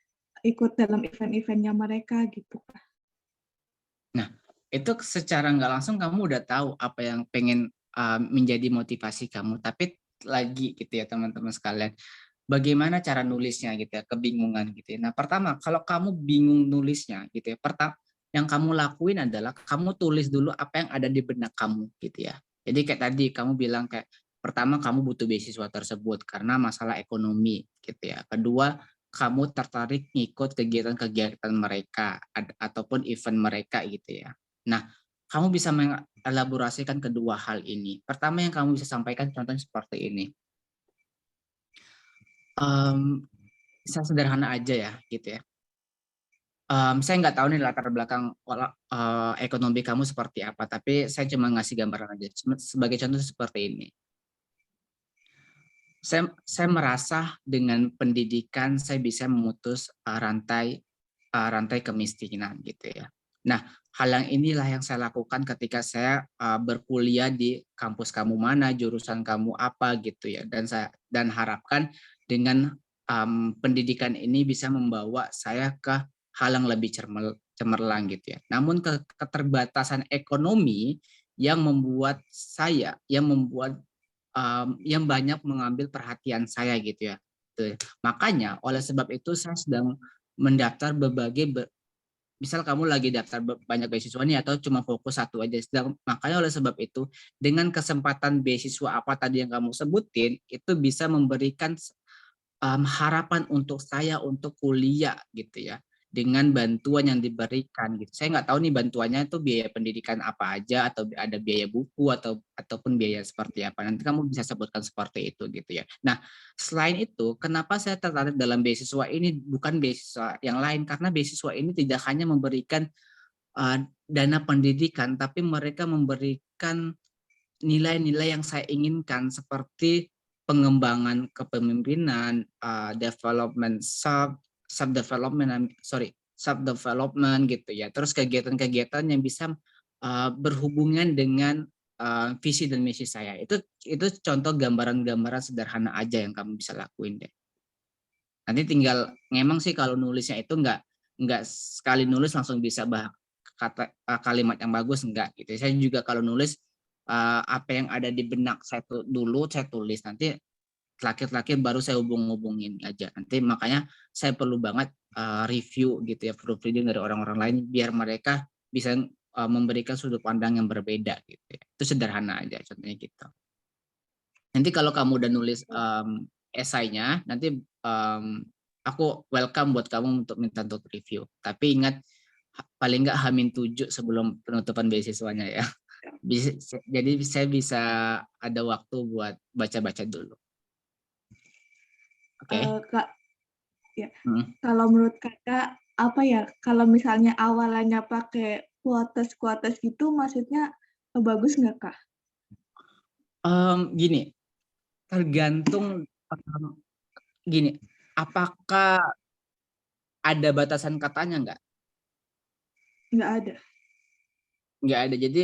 Speaker 3: ikut dalam event-eventnya mereka gitu, Kak.
Speaker 2: Nah, itu secara nggak langsung kamu udah tahu apa yang pengen menjadi motivasi kamu. Tapi lagi gitu ya teman-teman sekalian, bagaimana cara nulisnya gitu ya, kebingungan gitu ya. Nah, pertama kalau kamu bingung nulisnya gitu ya, yang kamu lakuin adalah kamu tulis dulu apa yang ada di benak kamu gitu ya. Jadi kayak tadi kamu bilang kayak pertama kamu butuh beasiswa tersebut karena masalah ekonomi gitu ya. Kedua, kamu tertarik ngikut kegiatan-kegiatan mereka ataupun event mereka gitu ya. Nah, kamu bisa mengelaborasikan kedua hal ini. Pertama yang kamu bisa sampaikan contohnya seperti ini. Bisa sederhana aja ya gitu ya. Saya nggak tahu nih latar belakang ekonomi kamu seperti apa, tapi saya cuma ngasih gambaran aja. Sebagai contoh seperti ini. Saya merasa dengan pendidikan saya bisa memutus rantai kemiskinan gitu ya. Nah, hal yang inilah yang saya lakukan ketika saya berkuliah di kampus kamu mana, jurusan kamu apa gitu ya. Dan harapkan dengan pendidikan ini bisa membawa saya ke hal yang lebih cemerlang gitu ya. Namun keterbatasan ekonomi yang membuat yang banyak mengambil perhatian saya gitu ya. Makanya oleh sebab itu saya sedang mendaftar misal kamu lagi daftar banyak beasiswa nih atau cuma fokus satu aja. Makanya oleh sebab itu dengan kesempatan beasiswa apa tadi yang kamu sebutin itu bisa memberikan harapan untuk saya untuk kuliah gitu ya dengan bantuan yang diberikan gitu. Saya nggak tahu nih bantuannya itu biaya pendidikan apa aja atau ada biaya buku ataupun biaya seperti apa. Nanti kamu bisa sebutkan seperti itu gitu ya. Nah, selain itu, kenapa saya tertarik dalam beasiswa ini bukan beasiswa yang lain karena beasiswa ini tidak hanya memberikan dana pendidikan tapi mereka memberikan nilai-nilai yang saya inginkan seperti pengembangan kepemimpinan, development sub development gitu ya. Terus kegiatan-kegiatan yang bisa berhubungan dengan visi dan misi saya. Itu contoh gambaran-gambaran sederhana aja yang kamu bisa lakuin deh. Nanti tinggal memang sih kalau nulisnya itu nggak sekali nulis langsung bisa kalimat yang bagus enggak gitu. Saya juga kalau nulis apa yang ada di benak saya dulu saya tulis, nanti terakhir baru saya hubungin aja. Nanti makanya saya perlu banget review gitu ya, proofreading dari orang-orang lain biar mereka bisa memberikan sudut pandang yang berbeda gitu ya. Itu sederhana aja contohnya gitu. Nanti kalau kamu udah nulis esainya, nanti aku welcome buat kamu untuk minta untuk review. Tapi ingat paling nggak H-7 sebelum penutupan beasiswanya ya. Jadi saya bisa ada waktu buat baca-baca dulu. Oke.
Speaker 3: Kak, ya. Kalau menurut Kakak apa ya? Kalau misalnya awalannya pakai quotes gitu, maksudnya bagus nggak, Kak?
Speaker 2: Gini, tergantung gini. Apakah ada batasan katanya nggak?
Speaker 3: Nggak ada.
Speaker 2: Nggak ada. Jadi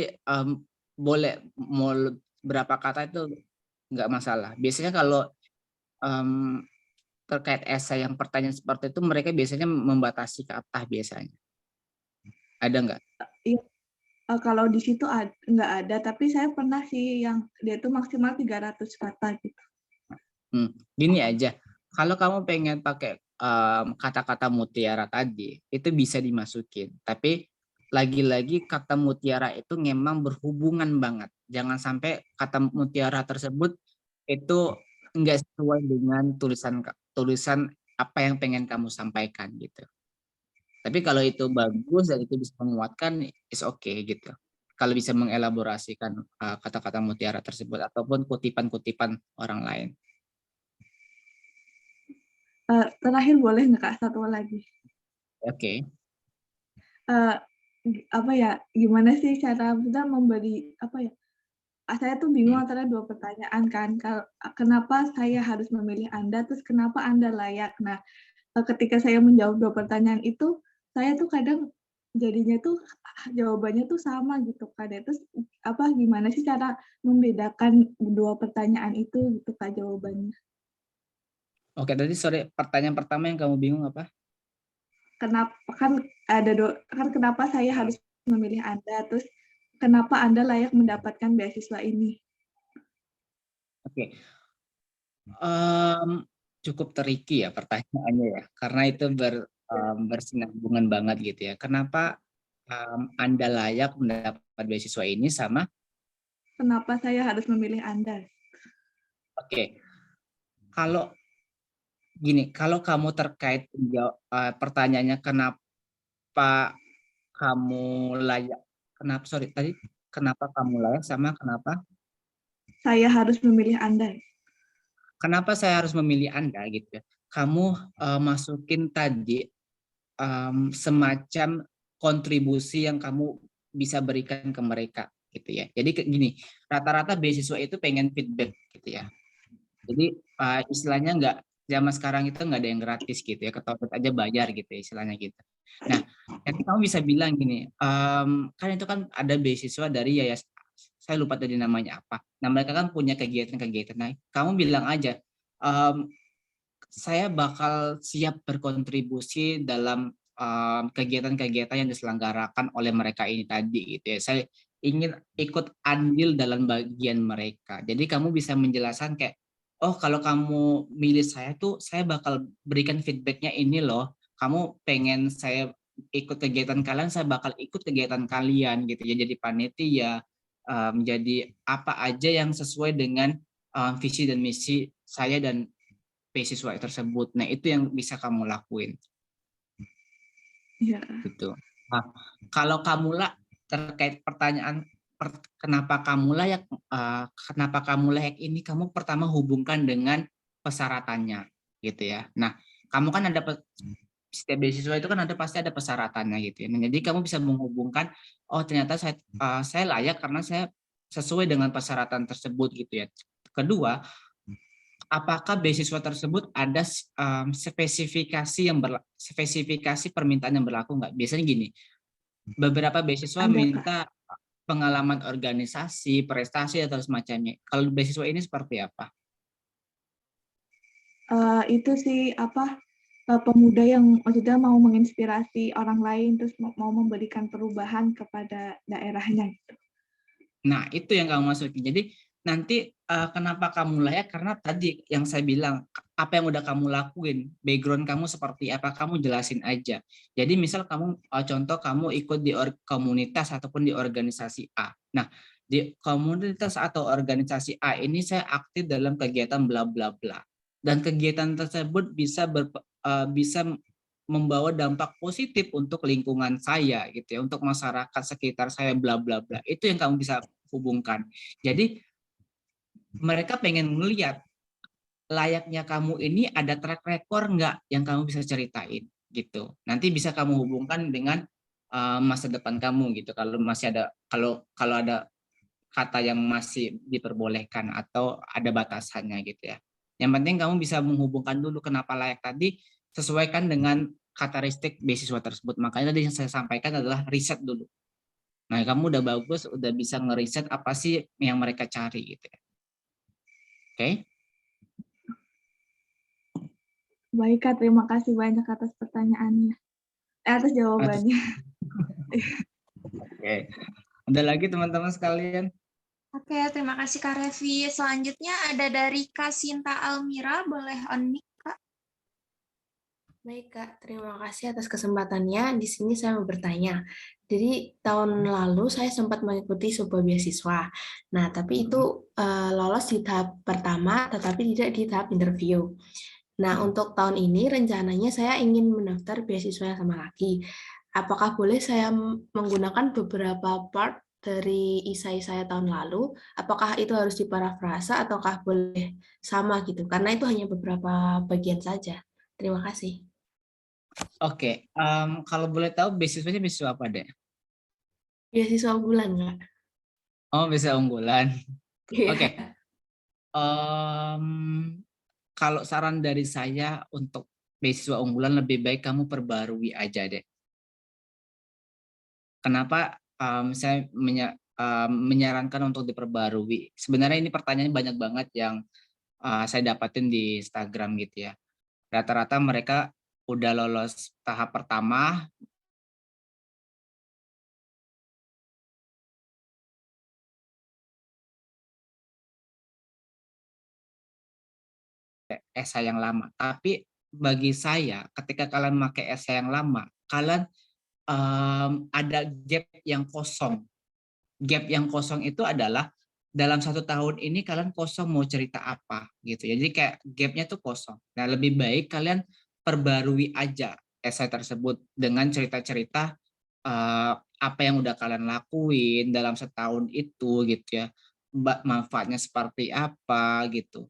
Speaker 2: boleh mau berapa kata itu nggak masalah. Biasanya kalau terkait esai yang pertanyaan seperti itu mereka biasanya membatasi kata biasanya. Ada nggak?
Speaker 3: Iya, kalau di situ nggak ada, tapi saya pernah sih yang dia itu maksimal 300 kata gitu.
Speaker 2: Gini aja, kalau kamu pengen pakai kata-kata mutiara tadi, itu bisa dimasukin. Tapi lagi-lagi kata mutiara itu memang berhubungan banget. Jangan sampai kata mutiara tersebut itu enggak sesuai dengan tulisan apa yang pengen kamu sampaikan gitu. Tapi kalau itu bagus dan itu bisa menguatkan, is okay gitu. Kalau bisa mengelaborasikan kata-kata mutiara tersebut ataupun kutipan-kutipan orang lain.
Speaker 3: Terakhir boleh nggak, Kak, satu lagi?
Speaker 2: Oke.
Speaker 3: Apa ya, gimana sih cara kita memberi apa ya? Saya tuh bingung antara dua pertanyaan kan. Kenapa saya harus memilih Anda, terus kenapa Anda layak? Nah, ketika saya menjawab dua pertanyaan itu, saya tuh kadang jadinya tuh jawabannya tuh sama gitu kan ya. Terus apa gimana sih cara membedakan dua pertanyaan itu gitu Kak jawabannya?
Speaker 2: Oke, tadi sorry, pertanyaan pertama yang kamu bingung apa?
Speaker 3: kenapa kenapa saya harus memilih Anda, terus kenapa Anda layak mendapatkan beasiswa ini?
Speaker 2: Oke. Cukup tricky ya pertanyaannya ya, karena itu bersinambungan banget gitu ya. Kenapa Anda layak mendapat beasiswa ini sama
Speaker 3: Kenapa saya harus memilih Anda?
Speaker 2: oke. Kalau gini, kalau kamu terkait pertanyaannya kenapa kamu layak, kenapa kamu layak sama
Speaker 3: Saya harus memilih Anda.
Speaker 2: kenapa saya harus memilih Anda gitu ya. Kamu masukin tadi semacam kontribusi yang kamu bisa berikan ke mereka gitu ya. Jadi gini, rata-rata beasiswa itu pengen feedback gitu ya. Jadi istilahnya nggak, zaman sekarang itu nggak ada yang gratis gitu ya, ketopet aja bayar gitu ya, istilahnya gitu. Nah, nanti kamu bisa bilang gini, kan itu kan ada beasiswa dari yayasan, saya lupa tadi namanya apa. Nah mereka kan punya kegiatan-kegiatan. Nah kamu bilang aja, saya bakal siap berkontribusi dalam kegiatan-kegiatan yang diselenggarakan oleh mereka ini tadi gitu ya. Saya ingin ikut andil dalam bagian mereka. Jadi kamu bisa menjelaskan kayak, oh kalau kamu milih saya tuh saya bakal berikan feedbacknya ini loh. Kamu pengen saya ikut kegiatan kalian, saya bakal ikut kegiatan kalian gitu ya. Jadi panitia, menjadi apa aja yang sesuai dengan visi dan misi saya dan beasiswa tersebut. Nah, itu yang bisa kamu lakuin
Speaker 3: Ya.
Speaker 2: gitu. Nah, kalau kamu terkait pertanyaan kenapa kamu layak ini, kamu pertama hubungkan dengan persyaratannya gitu ya. Nah, kamu kan ada setiap beasiswa itu kan pasti ada persyaratannya gitu ya. Nah, jadi kamu bisa menghubungkan, oh ternyata saya layak karena saya sesuai dengan persyaratan tersebut gitu ya. Kedua, apakah beasiswa tersebut ada spesifikasi permintaan yang berlaku nggak? Biasanya gini, beberapa beasiswa
Speaker 3: Ada, Kak.
Speaker 2: minta pengalaman organisasi, prestasi atau semacamnya. Kalau beasiswa ini seperti apa?
Speaker 3: Itu sih pemuda yang maksudnya mau menginspirasi orang lain terus mau memberikan perubahan kepada daerahnya.
Speaker 2: Nah, itu yang kamu masukin. Jadi nanti kenapa kamu layak? Karena tadi yang saya bilang, apa yang udah kamu lakuin, background kamu seperti apa, kamu jelasin aja. Jadi misal kamu, contoh kamu ikut di komunitas ataupun di organisasi A. Nah, di komunitas atau organisasi A ini saya aktif dalam kegiatan bla bla bla. Dan kegiatan tersebut bisa membawa dampak positif untuk lingkungan saya gitu ya, untuk masyarakat sekitar saya bla bla bla. Itu yang kamu bisa hubungkan. Jadi mereka pengen melihat layaknya kamu ini ada track record nggak yang kamu bisa ceritain gitu. Nanti bisa kamu hubungkan dengan masa depan kamu gitu. Kalau masih ada, kalau ada kata yang masih diperbolehkan atau ada batasannya gitu ya. Yang penting kamu bisa menghubungkan dulu kenapa layak tadi, sesuaikan dengan karakteristik beasiswa tersebut. Makanya tadi yang saya sampaikan adalah riset dulu. Nah, kamu udah bagus, udah bisa ngeriset apa sih yang mereka cari gitu ya. Oke?
Speaker 3: Baik, Kak. Terima kasih banyak atas pertanyaannya. Atas jawabannya.
Speaker 2: Oke. Ada lagi teman-teman sekalian?
Speaker 1: Oke, terima kasih Kak Revi. Selanjutnya ada dari Kak Sinta Almira, boleh on mic, Kak?
Speaker 4: Baik, Kak. Terima kasih atas kesempatannya. Di sini saya mau bertanya. Jadi tahun lalu saya sempat mengikuti sebuah beasiswa. Nah, tapi itu lolos di tahap pertama, tetapi tidak di tahap interview. Nah, untuk tahun ini rencananya saya ingin mendaftar beasiswa yang sama lagi. Apakah boleh saya menggunakan beberapa part dari esai saya tahun lalu? Apakah itu harus diparafrasa ataukah boleh sama gitu? Karena itu hanya beberapa bagian saja. Terima kasih.
Speaker 2: Oke, kalau boleh tahu beasiswanya beasiswa apa deh?
Speaker 4: Beasiswa unggulan, Kak.
Speaker 2: Oh, beasiswa unggulan.
Speaker 4: Iya.
Speaker 2: Oke. Kalau saran dari saya untuk beasiswa unggulan lebih baik kamu perbarui aja deh. Kenapa saya menyarankan untuk diperbarui? Sebenarnya ini pertanyaan banyak banget yang saya dapatin di Instagram gitu ya. Rata-rata mereka udah lolos tahap pertama, esai yang lama. Tapi bagi saya, ketika kalian pakai esai yang lama, kalian ada gap yang kosong. Gap yang kosong itu adalah dalam 1 tahun ini kalian kosong mau cerita apa gitu ya. Jadi kayak gapnya tuh kosong. Nah, lebih baik kalian perbarui aja esai tersebut dengan cerita-cerita apa yang udah kalian lakuin dalam setahun itu gitu ya. Manfaatnya seperti apa gitu.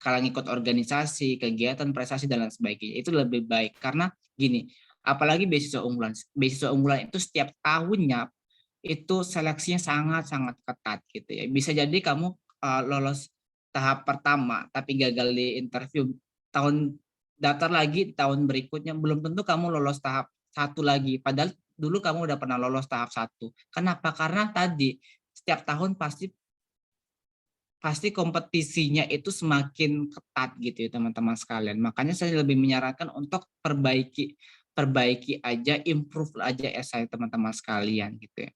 Speaker 2: Kalian ikut organisasi, kegiatan, prestasi dan lain sebagainya. Itu lebih baik karena gini, apalagi beasiswa unggulan. Beasiswa unggulan itu setiap tahunnya itu seleksinya sangat-sangat ketat gitu ya. Bisa jadi kamu lolos tahap pertama tapi gagal di interview, tahun daftar lagi tahun berikutnya belum tentu kamu lolos tahap 1 lagi. Padahal dulu kamu udah pernah lolos tahap 1. Kenapa? Karena tadi setiap tahun pasti kompetisinya itu semakin ketat gitu ya teman-teman sekalian. Makanya saya lebih menyarankan untuk perbaiki aja, improve aja esai teman-teman sekalian gitu ya.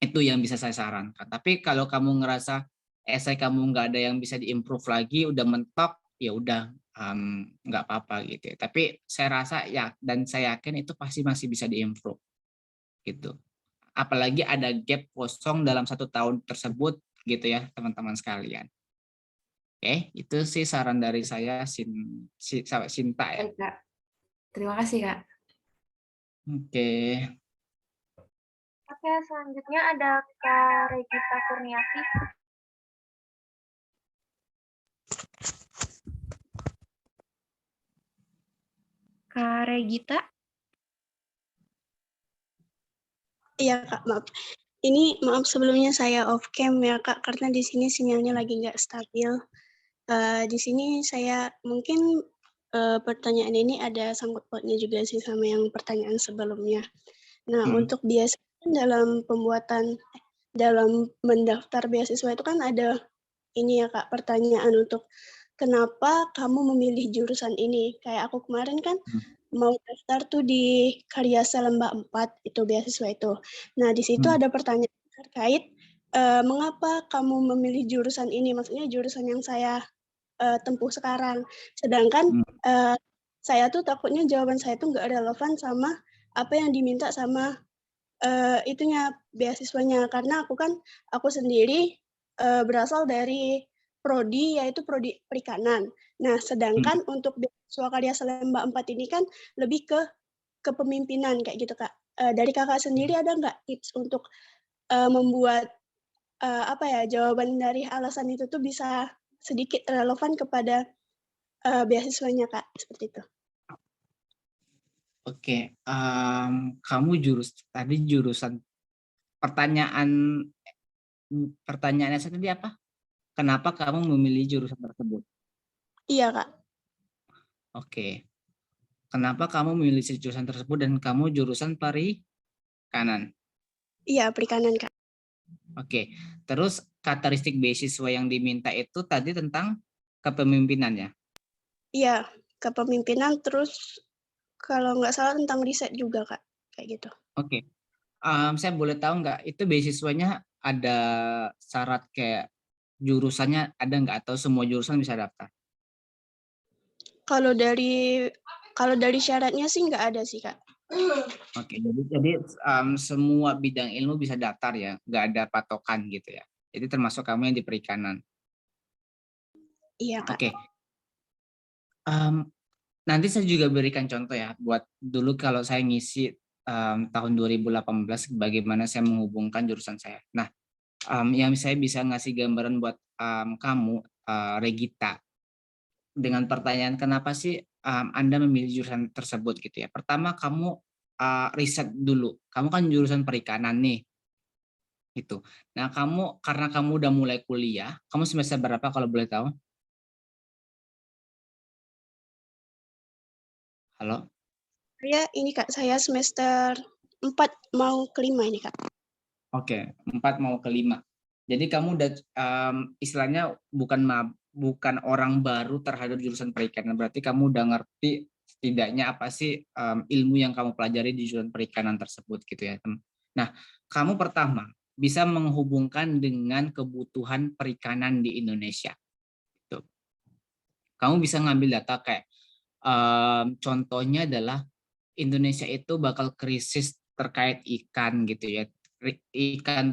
Speaker 2: Itu yang bisa saya sarankan. Tapi kalau kamu ngerasa esai kamu nggak ada yang bisa diimprove lagi, udah mentok, ya udah nggak apa-apa gitu ya. Tapi saya rasa ya, dan saya yakin itu pasti masih bisa diimprove gitu. Apalagi ada gap kosong dalam 1 tahun tersebut gitu ya teman-teman sekalian. Oke, itu sih saran dari saya Sinta ya.
Speaker 4: Baik, Kak. Terima kasih, Kak.
Speaker 2: Oke.
Speaker 1: Oke, selanjutnya ada Kak Regita Kurniasi. Kak Regita.
Speaker 5: Iya Kak, maaf. Ini maaf sebelumnya saya off cam ya Kak, karena di sini sinyalnya lagi nggak stabil. Di sini saya mungkin pertanyaan ini ada sangkut pautnya juga sih sama yang pertanyaan sebelumnya. Nah, untuk biasanya dalam mendaftar beasiswa itu kan ada ini ya Kak, pertanyaan untuk kenapa kamu memilih jurusan ini? Kayak aku kemarin kan mau daftar tuh di Karyasa Lembah 4 itu beasiswa itu. Nah, di situ ada pertanyaan terkait mengapa kamu memilih jurusan ini? Maksudnya jurusan yang saya tempuh sekarang. Sedangkan saya tuh takutnya jawaban saya tuh nggak relevan sama apa yang diminta sama itunya beasiswanya. Karena aku sendiri berasal dari prodi yaitu prodi perikanan. Nah, sedangkan untuk beasiswa Karyasa Lembah 4 ini kan lebih ke kepemimpinan kayak gitu Kak. Dari Kakak sendiri ada nggak tips untuk membuat jawaban dari alasan itu tuh bisa sedikit relevan kepada beasiswanya Kak, seperti itu.
Speaker 2: Oke, kamu tadi jurusan pertanyaannya tadi apa? Kenapa kamu memilih jurusan tersebut?
Speaker 5: Iya Kak.
Speaker 2: Oke, kenapa kamu memilih jurusan tersebut dan kamu jurusan perikanan?
Speaker 5: Iya, perikanan Kak.
Speaker 2: Oke, terus karakteristik beasiswa yang diminta itu tadi tentang kepemimpinan ya?
Speaker 5: Iya, kepemimpinan terus kalau nggak salah tentang riset juga Kak, kayak gitu.
Speaker 2: Oke, saya boleh tahu nggak itu beasiswanya ada syarat kayak jurusannya ada nggak atau semua jurusan bisa daftar?
Speaker 5: Kalau dari syaratnya sih nggak ada sih Kak.
Speaker 2: Oke, jadi semua bidang ilmu bisa daftar ya, nggak ada patokan gitu ya. Jadi termasuk kamu yang di perikanan.
Speaker 5: Iya Kak.
Speaker 2: Oke. Nanti saya juga berikan contoh ya, buat dulu kalau saya ngisi tahun 2018 bagaimana saya menghubungkan jurusan saya. Nah, yang saya bisa ngasih gambaran buat kamu, Regita, dengan pertanyaan kenapa sih Anda memilih jurusan tersebut gitu ya. Pertama kamu riset dulu, kamu kan jurusan perikanan nih, gitu. Nah karena kamu udah mulai kuliah, kamu semester berapa kalau boleh tahu? Halo?
Speaker 5: Saya semester 4 mau ke 5 ini Kak.
Speaker 2: Oke, 4 mau ke 5. Jadi kamu udah istilahnya bukan orang baru terhadap jurusan perikanan, berarti kamu udah ngerti setidaknya apa sih ilmu yang kamu pelajari di jurusan perikanan tersebut gitu ya. Nah, kamu pertama bisa menghubungkan dengan kebutuhan perikanan di Indonesia. Gitu. Kamu bisa ngambil data kayak contohnya adalah Indonesia itu bakal krisis terkait ikan gitu ya. Ikan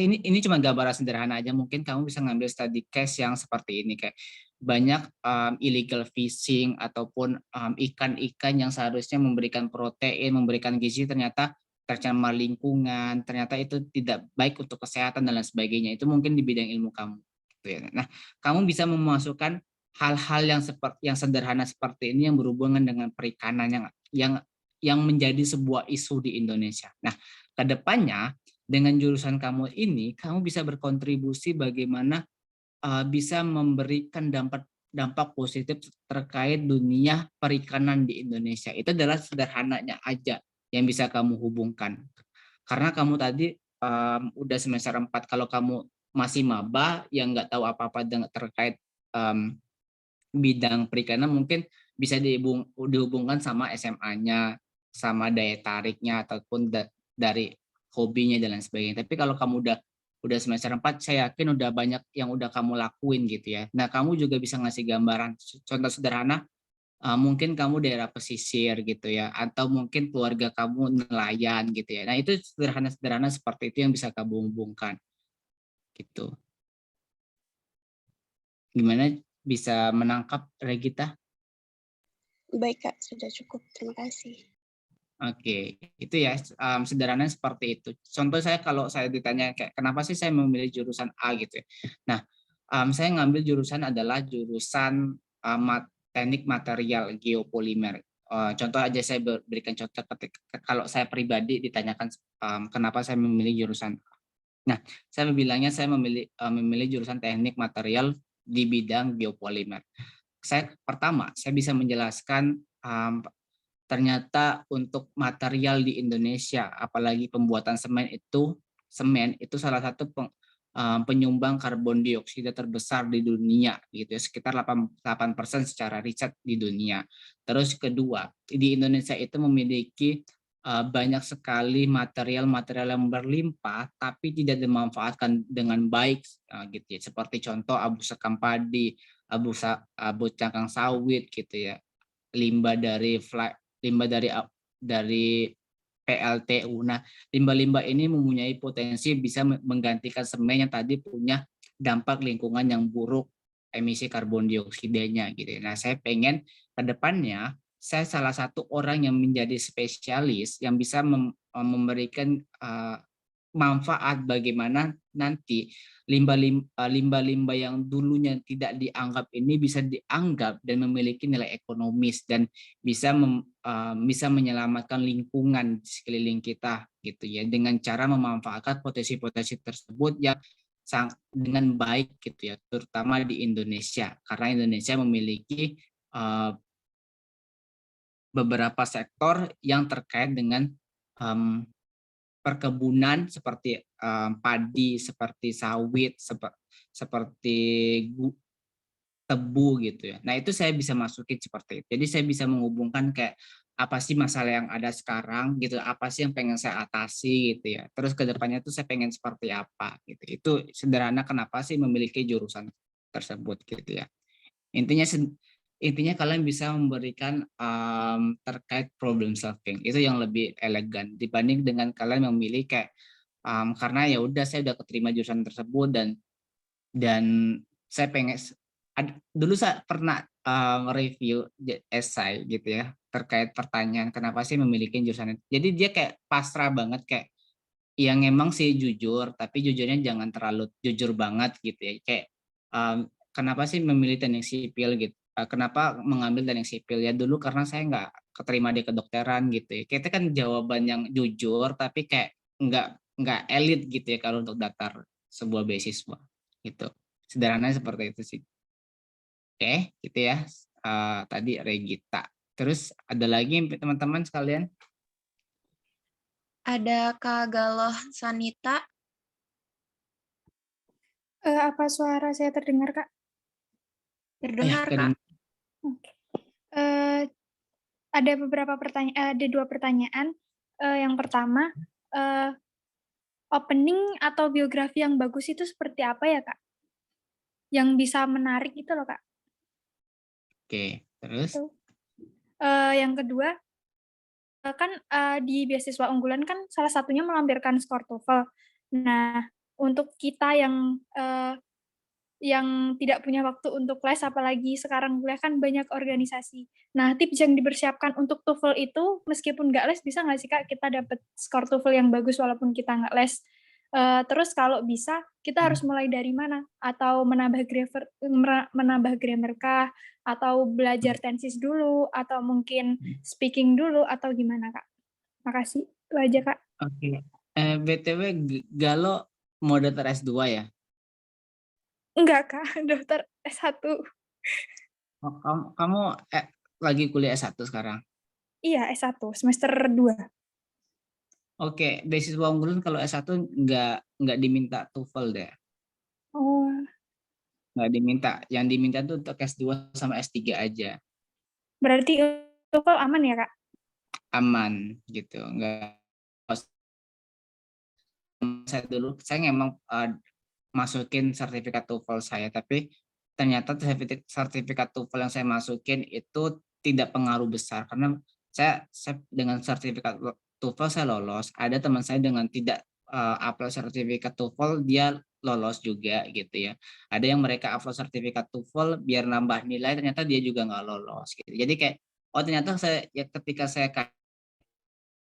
Speaker 2: ini cuma gambaran sederhana aja, mungkin kamu bisa ngambil study case yang seperti ini kayak banyak illegal fishing ataupun ikan-ikan yang seharusnya memberikan protein, memberikan gizi ternyata tercemar lingkungan, ternyata itu tidak baik untuk kesehatan dan lain sebagainya. Itu mungkin di bidang ilmu kamu gitu ya. Nah, kamu bisa memasukkan hal-hal yang sederhana seperti ini yang berhubungan dengan perikanan yang menjadi sebuah isu di Indonesia. Nah, kedepannya dengan jurusan kamu ini, kamu bisa berkontribusi bagaimana bisa memberikan dampak positif terkait dunia perikanan di Indonesia. Itu adalah sederhananya aja yang bisa kamu hubungkan. Karena kamu tadi udah semester 4, kalau kamu masih maba yang nggak tahu apa-apa terkait bidang perikanan, mungkin bisa dihubungkan sama SMA-nya, sama daya tariknya ataupun dari hobinya dan lain sebagainya. Tapi kalau kamu udah semester 4, saya yakin udah banyak yang udah kamu lakuin gitu ya. Nah, kamu juga bisa ngasih gambaran. Contoh sederhana, mungkin kamu daerah pesisir gitu ya, atau mungkin keluarga kamu nelayan gitu ya. Nah, itu sederhana-sederhana seperti itu yang bisa kamu hubungkan gitu. Gimana, bisa menangkap Regita?
Speaker 5: Baik Kak, sudah cukup. Terima kasih.
Speaker 2: Oke, itu ya sederhana seperti itu. Contoh saya kalau saya ditanya kayak kenapa sih saya memilih jurusan A gitu ya. Nah, saya ngambil jurusan adalah jurusan teknik material geopolimer. Contoh aja saya berikan contoh ketika kalau saya pribadi ditanyakan kenapa saya memilih jurusan A. Nah, saya bilangnya saya memilih jurusan teknik material di bidang geopolimer. Pertama, saya bisa menjelaskan ternyata untuk material di Indonesia, apalagi pembuatan semen itu salah satu penyumbang karbon dioksida terbesar di dunia gitu ya, sekitar 8% secara riset di dunia. Terus kedua, di Indonesia itu memiliki banyak sekali material-material yang berlimpah tapi tidak dimanfaatkan dengan baik gitu ya, seperti contoh abu sekam padi, abu cangkang sawit gitu ya, limbah dari PLTU. Nah, limbah-limbah ini mempunyai potensi bisa menggantikan semen yang tadi punya dampak lingkungan yang buruk, emisi karbon dioksidanya gitu. Nah, saya pengen ke depannya saya salah satu orang yang menjadi spesialis yang bisa memberikan manfaat bagaimana nanti limbah-limbah yang dulunya tidak dianggap ini bisa dianggap dan memiliki nilai ekonomis dan bisa menyelamatkan lingkungan di sekeliling kita gitu ya, dengan cara memanfaatkan potensi-potensi tersebut yang dengan baik gitu ya, terutama di Indonesia karena Indonesia memiliki beberapa sektor yang terkait dengan perkebunan seperti padi, seperti sawit, seperti tebu gitu ya. Nah, itu saya bisa masukin seperti itu. Jadi saya bisa menghubungkan kayak apa sih masalah yang ada sekarang gitu, apa sih yang pengen saya atasi gitu ya. Terus ke depannya tuh saya pengen seperti apa gitu. Itu sederhana kenapa sih memiliki jurusan tersebut gitu ya. Intinya kalian bisa memberikan terkait problem solving itu yang lebih elegan dibanding dengan kalian memilih kayak karena ya udah saya udah keterima jurusan tersebut dan saya pengen dulu saya pernah review esai gitu ya terkait pertanyaan kenapa sih memiliki jurusan itu. Jadi dia kayak pasrah banget kayak yang emang sih jujur tapi jujurnya jangan terlalu jujur banget gitu ya kayak kenapa sih memilih teknik sipil gitu. Kenapa mengambil teknik sipil ya dulu karena saya nggak keterima di kedokteran gitu ya. Kita kan jawaban yang jujur tapi kayak nggak elit gitu ya kalau untuk daftar sebuah beasiswa gitu. Sederhananya seperti itu sih. Oke, gitu ya. Tadi Regita. Terus ada lagi teman-teman sekalian?
Speaker 1: Ada Kak Galoh Sanita.
Speaker 6: Apa suara saya terdengar, Kak?
Speaker 1: Terdengar, Kak.
Speaker 6: Oke. ada beberapa pertanyaan, ada 2 pertanyaan. Yang pertama, opening atau biografi yang bagus itu seperti apa ya, Kak? Yang bisa menarik itu loh, Kak.
Speaker 2: Oke, terus?
Speaker 6: Itu. Yang kedua, kan di beasiswa unggulan kan salah satunya melampirkan skor TOEFL. Nah, untuk kita yang tidak punya waktu untuk les, apalagi sekarang kuliah kan banyak organisasi. Nah, tips yang dipersiapkan untuk TOEFL itu, meskipun nggak les, bisa nggak sih Kak kita dapat skor TOEFL yang bagus walaupun kita nggak les? Terus kalau bisa, kita harus mulai dari mana? Atau menambah grammar kah? Atau belajar tenses dulu? Atau mungkin speaking dulu? Atau gimana Kak? Makasih, itu aja Kak.
Speaker 2: Oke. BTW Galo mau daftar S2 ya?
Speaker 6: Enggak Kak, daftar S1.
Speaker 2: Oh, kamu lagi kuliah S1 sekarang?
Speaker 6: Iya, S1, semester 2.
Speaker 2: Oke, beasiswa unggulan kalau S1 nggak diminta TOEFL deh.
Speaker 6: Oh,
Speaker 2: Nggak diminta. Yang diminta tuh untuk S2 sama S3 aja.
Speaker 6: berarti TOEFL aman ya Kak?
Speaker 2: Aman gitu. Nggak. Saya memang masukin sertifikat TOEFL saya, tapi ternyata sertifikat TOEFL yang saya masukin itu tidak pengaruh besar karena saya dengan sertifikat TOEFL saya lolos. Ada teman saya dengan tidak upload sertifikat TOEFL dia lolos juga gitu ya. Ada yang mereka upload sertifikat TOEFL biar nambah nilai, ternyata dia juga nggak lolos gitu. Jadi kayak ternyata ketika saya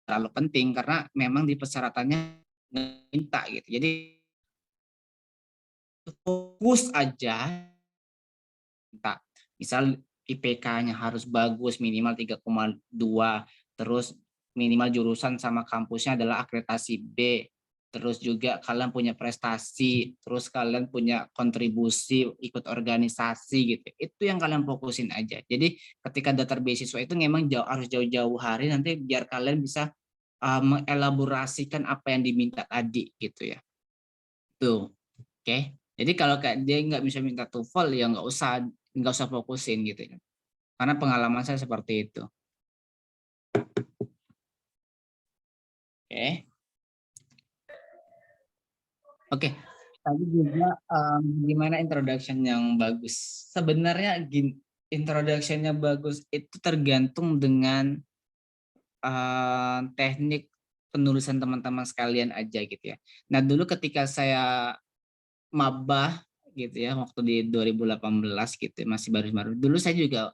Speaker 2: terlalu penting karena memang di persyaratannya minta gitu. Jadi fokus aja, misal IPK-nya harus bagus minimal 3,2, terus minimal jurusan sama kampusnya adalah akreditasi B, terus juga kalian punya prestasi, terus kalian punya kontribusi ikut organisasi gitu. Itu yang kalian fokusin aja. Jadi ketika daftar beasiswa itu memang harus jauh-jauh hari nanti biar kalian bisa mengelaborasikan apa yang diminta tadi gitu ya. Tuh, oke. Jadi kalau kayak dia nggak bisa minta TOEFL ya nggak usah fokusin gitu ya. Karena pengalaman saya seperti itu. Oke. Oke. Tadi juga gimana introduction yang bagus. Sebenarnya introduction-nya bagus itu tergantung dengan teknik penulisan teman-teman sekalian aja gitu ya. Nah, dulu ketika saya maba gitu ya waktu di 2018 gitu masih baru-baru. Dulu saya juga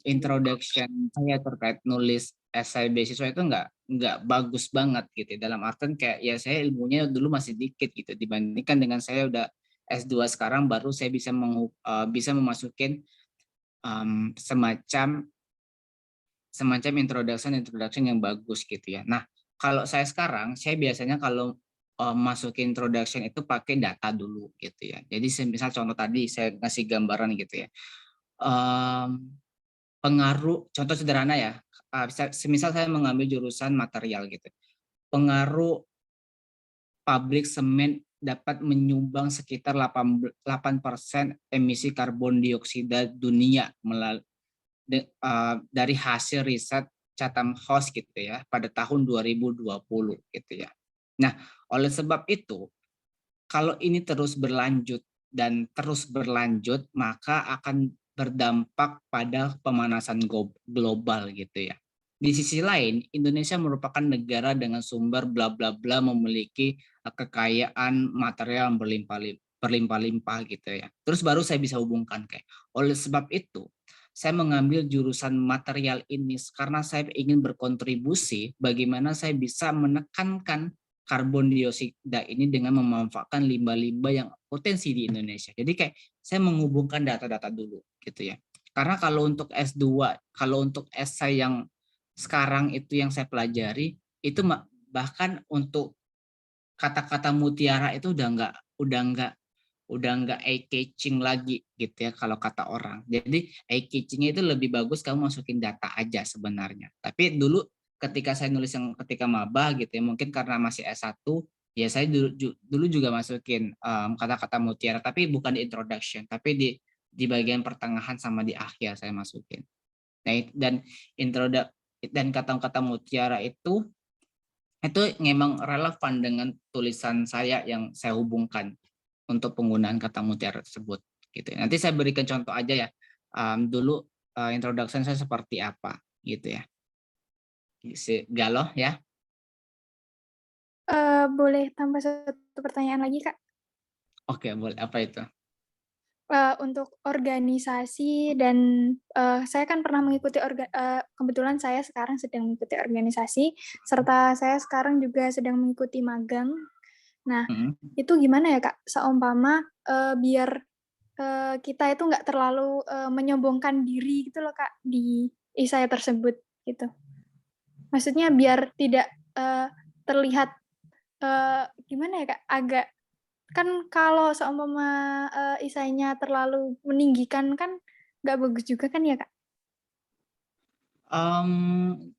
Speaker 2: introduction saya terkait nulis esai beasiswa itu nggak bagus banget gitu ya. Dalam artian kayak ya saya ilmunya dulu masih dikit gitu dibandingkan dengan saya udah S2 sekarang baru saya bisa memasukin semacam introduction yang bagus gitu ya. Nah, kalau saya sekarang saya biasanya kalau masukin introduction itu pakai data dulu gitu ya. Jadi misal contoh tadi saya ngasih gambaran gitu ya. Pengaruh contoh sederhana ya, semisal saya mengambil jurusan material gitu, pengaruh pabrik semen dapat menyumbang sekitar 8% emisi karbon dioksida dunia dari hasil riset Chatham House gitu ya pada tahun 2020 gitu ya. Nah, oleh sebab itu kalau ini terus berlanjut dan terus berlanjut maka akan berdampak pada pemanasan global gitu ya. Di sisi lain, Indonesia merupakan negara dengan sumber bla bla bla memiliki kekayaan material yang berlimpah-limpah gitu ya. Terus baru saya bisa hubungkan kayak oleh sebab itu saya mengambil jurusan material ini karena saya ingin berkontribusi bagaimana saya bisa menekankan karbon dioksida ini dengan memanfaatkan limbah-limbah yang potensi di Indonesia. Jadi kayak saya menghubungkan data-data dulu gitu ya. Karena kalau untuk S2, kalau untuk esai yang sekarang itu yang saya pelajari itu bahkan untuk kata-kata mutiara itu udah nggak eye-catching lagi gitu ya kalau kata orang. Jadi eye-catchingnya itu lebih bagus kamu masukin data aja sebenarnya. Tapi dulu ketika saya nulis yang ketika maba gitu ya, mungkin karena masih S1, ya saya dulu juga masukin kata-kata mutiara, tapi bukan di introduction, tapi di bagian pertengahan sama di akhir saya masukin. Nah, dan dan kata-kata mutiara itu memang relevan dengan tulisan saya yang saya hubungkan untuk penggunaan kata mutiara tersebut gitu. Nanti saya berikan contoh aja ya. Dulu introduction saya seperti apa gitu ya. Galuh ya.
Speaker 6: Boleh tambah satu pertanyaan lagi, Kak?
Speaker 2: Oke, boleh. Apa itu?
Speaker 6: Untuk organisasi dan saya kan pernah mengikuti kebetulan saya sekarang sedang mengikuti organisasi, serta saya sekarang juga sedang mengikuti magang. Nah, itu gimana ya, Kak? Seumpama biar kita itu nggak terlalu menyombongkan diri gitu loh, Kak, di isai tersebut gitu. Maksudnya biar tidak terlihat gimana ya, Kak? Agak kan kalau seumpama isainya terlalu meninggikan kan nggak bagus juga kan ya, Kak?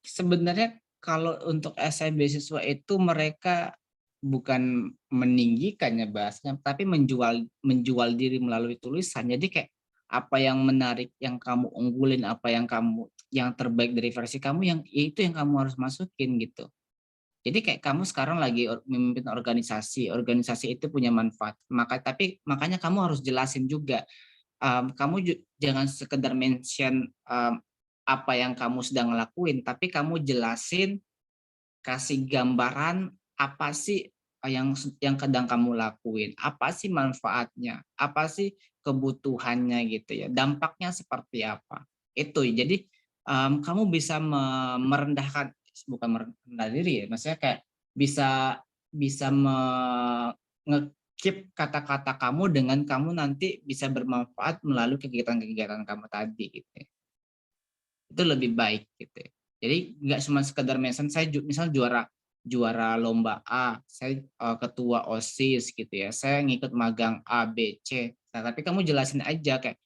Speaker 2: Sebenarnya kalau untuk esai beasiswa itu mereka bukan meninggikan ya bahasanya, tapi menjual diri melalui tulisan. Jadi kayak apa yang menarik, yang kamu unggulin, apa yang terbaik dari versi kamu, yang itu yang kamu harus masukin gitu. Jadi kayak kamu sekarang lagi memimpin organisasi itu punya manfaat. Makanya kamu harus jelasin juga. Kamu jangan sekedar mention apa yang kamu sedang lakuin, tapi kamu jelasin, kasih gambaran apa sih yang sedang kamu lakuin, apa sih manfaatnya, apa sih kebutuhannya gitu ya, dampaknya seperti apa. Itu jadi kamu bisa merendahkan, bukan merendah diri ya, maksudnya kayak bisa nge-keep kata-kata kamu dengan kamu nanti bisa bermanfaat melalui kegiatan-kegiatan kamu tadi gitu ya. Itu lebih baik gitu ya. Jadi nggak cuma sekedar mention saya misal juara lomba A, saya ketua OSIS gitu ya, saya ngikut magang A, B, C. Nah, tapi kamu jelasin aja kayak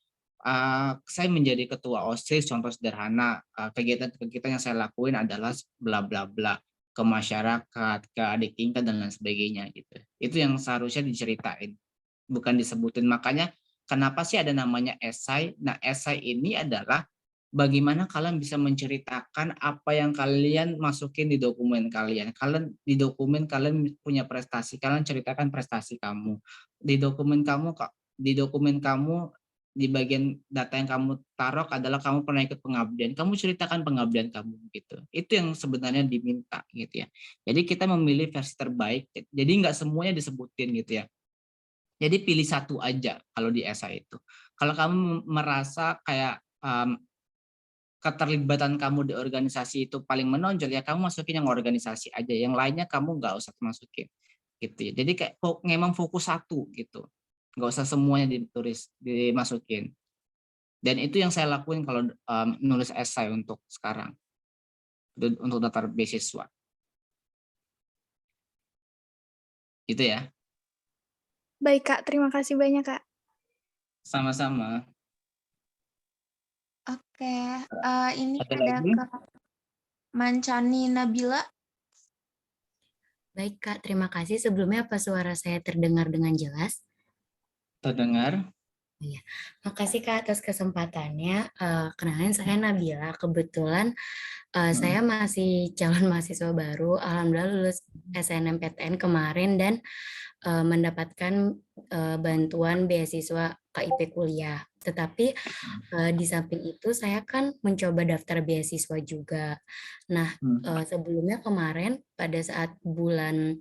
Speaker 2: saya menjadi ketua OSIS, contoh sederhana, kegiatan-kegiatan yang saya lakuin adalah bla bla bla, ke masyarakat, ke adik tingkat dan lain sebagainya gitu. Itu yang seharusnya diceritain, bukan disebutin. Makanya kenapa sih ada namanya esai? Nah, esai ini adalah bagaimana kalian bisa menceritakan apa yang kalian masukin di dokumen kalian. Di dokumen kalian punya prestasi, kalian ceritakan prestasi kamu. Di dokumen kamu di bagian data yang kamu taruh adalah kamu pernah ikut pengabdian. Kamu ceritakan pengabdian kamu gitu. Itu yang sebenarnya diminta gitu ya. Jadi kita memilih versi terbaik. Jadi nggak semuanya disebutin gitu ya. Jadi pilih satu aja kalau di esai itu. Kalau kamu merasa kayak keterlibatan kamu di organisasi itu paling menonjol, ya kamu masukin yang organisasi aja, yang lainnya kamu nggak usah masukin gitu ya. Jadi kayak memang fokus satu gitu, nggak usah semuanya dimasukin. Dan itu yang saya lakuin kalau nulis esai untuk sekarang, untuk daftar beasiswa gitu ya.
Speaker 6: Baik, Kak, terima kasih banyak, Kak.
Speaker 2: Sama-sama.
Speaker 1: Oke, ini
Speaker 2: Ada
Speaker 1: ada
Speaker 2: lagi?
Speaker 1: Kak Mancani Nabila.
Speaker 7: Baik, Kak. Terima kasih. Sebelumnya apa suara saya terdengar dengan jelas?
Speaker 2: Terdengar.
Speaker 7: Iya. Makasih, Kak, atas kesempatannya. Kenalin, saya Nabila. Kebetulan saya masih calon mahasiswa baru. Alhamdulillah lulus SNMPTN kemarin dan mendapatkan bantuan beasiswa KIP kuliah. Tetapi di samping itu saya kan mencoba daftar beasiswa juga. Nah, sebelumnya kemarin pada saat bulan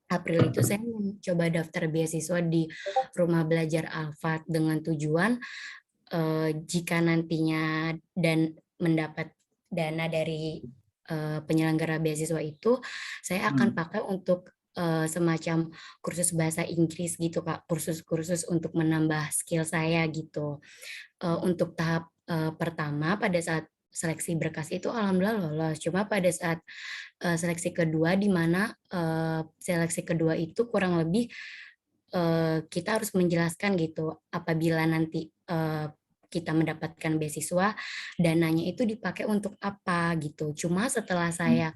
Speaker 7: April itu saya mencoba daftar beasiswa di Rumah Belajar Alfat dengan tujuan jika nantinya dan mendapat dana dari penyelenggara beasiswa itu, saya akan pakai untuk semacam kursus bahasa Inggris gitu, Kak, kursus-kursus untuk menambah skill saya gitu. Untuk tahap pertama pada saat seleksi berkas itu alhamdulillah lolos. Cuma pada saat seleksi kedua, di mana seleksi kedua itu kurang lebih kita harus menjelaskan gitu apabila nanti kita mendapatkan beasiswa, dananya itu dipakai untuk apa gitu. Cuma setelah saya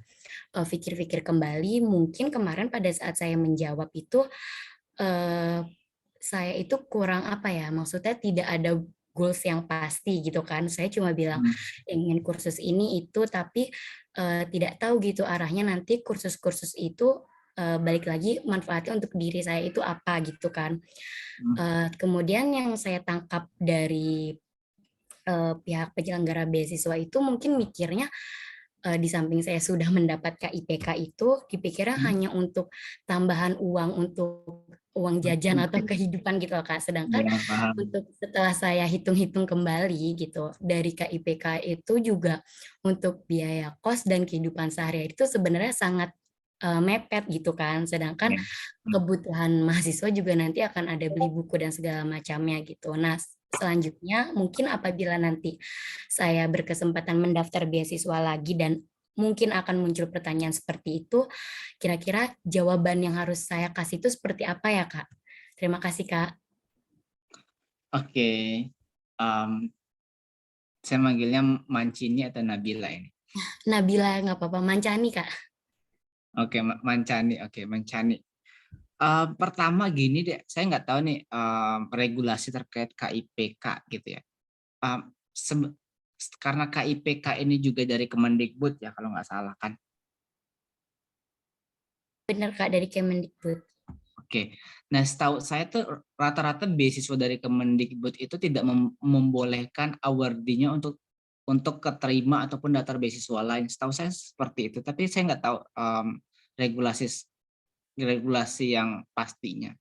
Speaker 7: pikir-pikir kembali, mungkin kemarin pada saat saya menjawab itu saya itu kurang apa ya, maksudnya tidak ada goals yang pasti gitu kan. Saya cuma bilang ingin kursus ini itu, tapi tidak tahu gitu arahnya nanti kursus-kursus itu balik lagi manfaatnya untuk diri saya itu apa gitu kan. Kemudian yang saya tangkap dari pihak penyelenggara beasiswa itu mungkin mikirnya di samping saya sudah mendapat KIPK itu dipikirnya hanya untuk tambahan uang untuk uang jajan atau kehidupan gitu loh Kak. Sedangkan
Speaker 2: Ya, paham.
Speaker 7: untuk setelah saya hitung-hitung kembali gitu dari KIPK itu juga untuk biaya kos dan kehidupan sehari-hari itu sebenarnya sangat mepet gitu kan. Sedangkan kebutuhan mahasiswa juga nanti akan ada beli buku dan segala macamnya gitu. Nah, selanjutnya mungkin apabila nanti saya berkesempatan mendaftar beasiswa lagi dan mungkin akan muncul pertanyaan seperti itu, kira-kira jawaban yang harus saya kasih itu seperti apa ya Kak? Terima kasih Kak.
Speaker 2: Oke. Saya manggilnya Mancini atau Nabila ini?
Speaker 7: Nabila nggak apa-apa, Mancani Kak.
Speaker 2: Oke, Mancani. Oke, Mancani. Pertama gini deh, saya nggak tahu nih regulasi terkait KIPK gitu ya. Karena KIPK ini juga dari Kemendikbud ya kalau nggak salah kan.
Speaker 7: Benar Kak, dari Kemendikbud.
Speaker 2: Oke, nah setahu saya tuh rata-rata beasiswa dari Kemendikbud itu tidak membolehkan awardee-nya untuk keterima ataupun daftar beasiswa lain. Setahu saya seperti itu, tapi saya nggak tahu regulasi yang pastinya.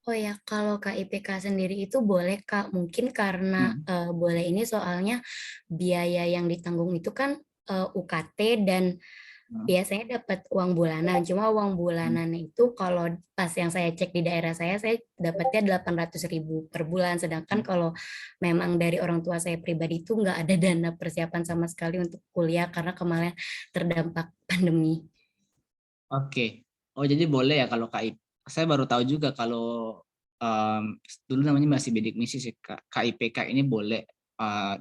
Speaker 7: Oh ya, kalau KIPK sendiri itu boleh Kak, mungkin karena boleh ini soalnya biaya yang ditanggung itu kan UKT dan biasanya dapat uang bulanan. Cuma uang bulanan itu kalau pas yang saya cek di daerah saya dapatnya 800.000 per bulan. Sedangkan kalau memang dari orang tua saya pribadi itu nggak ada dana persiapan sama sekali untuk kuliah karena kemarin terdampak pandemi.
Speaker 2: Oke, oh jadi boleh ya kalau KIPK. Saya baru tahu juga kalau dulu namanya masih bidik misi sih, KIPK ini boleh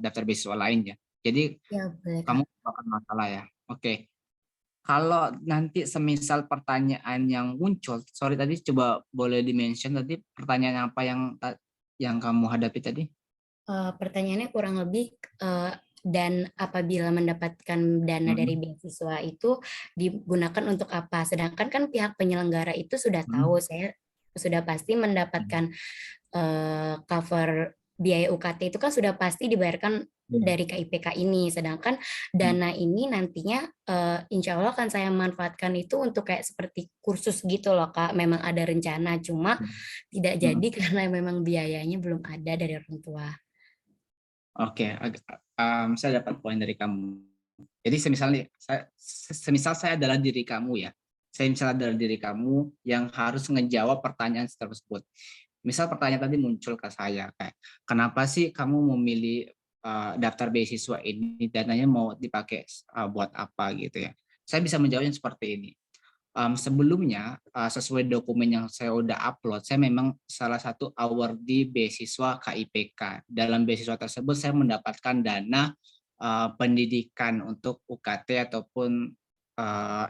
Speaker 2: daftar beasiswa lain ya. Jadi
Speaker 7: Ya, boleh,
Speaker 2: kamu akan masalah ya. Oke. Kalau nanti semisal pertanyaan yang muncul, sorry tadi coba boleh dimention tadi pertanyaan apa yang kamu hadapi tadi?
Speaker 7: Pertanyaannya kurang lebih dan apabila mendapatkan dana dari beasiswa itu digunakan untuk apa? Sedangkan kan pihak penyelenggara itu sudah tahu, saya sudah pasti mendapatkan cover biaya UKT itu kan sudah pasti dibayarkan dari KIPK ini. Sedangkan dana ini nantinya insya Allah akan saya manfaatkan itu untuk kayak seperti kursus gitu loh Kak. Memang ada rencana, cuma tidak jadi karena memang biayanya belum ada dari orang tua.
Speaker 2: Oke, saya dapat poin dari kamu. Jadi semisal saya adalah diri kamu ya. Saya misalnya adalah diri kamu yang harus ngejawab pertanyaan tersebut. Misal pertanyaan tadi muncul ke saya kayak, kenapa sih kamu memilih daftar beasiswa ini, dananya mau dipakai buat apa gitu ya. Saya bisa menjawabnya seperti ini. Sebelumnya sesuai dokumen yang saya udah upload, saya memang salah satu awardee beasiswa KIPK. Dalam beasiswa tersebut saya mendapatkan dana pendidikan untuk UKT ataupun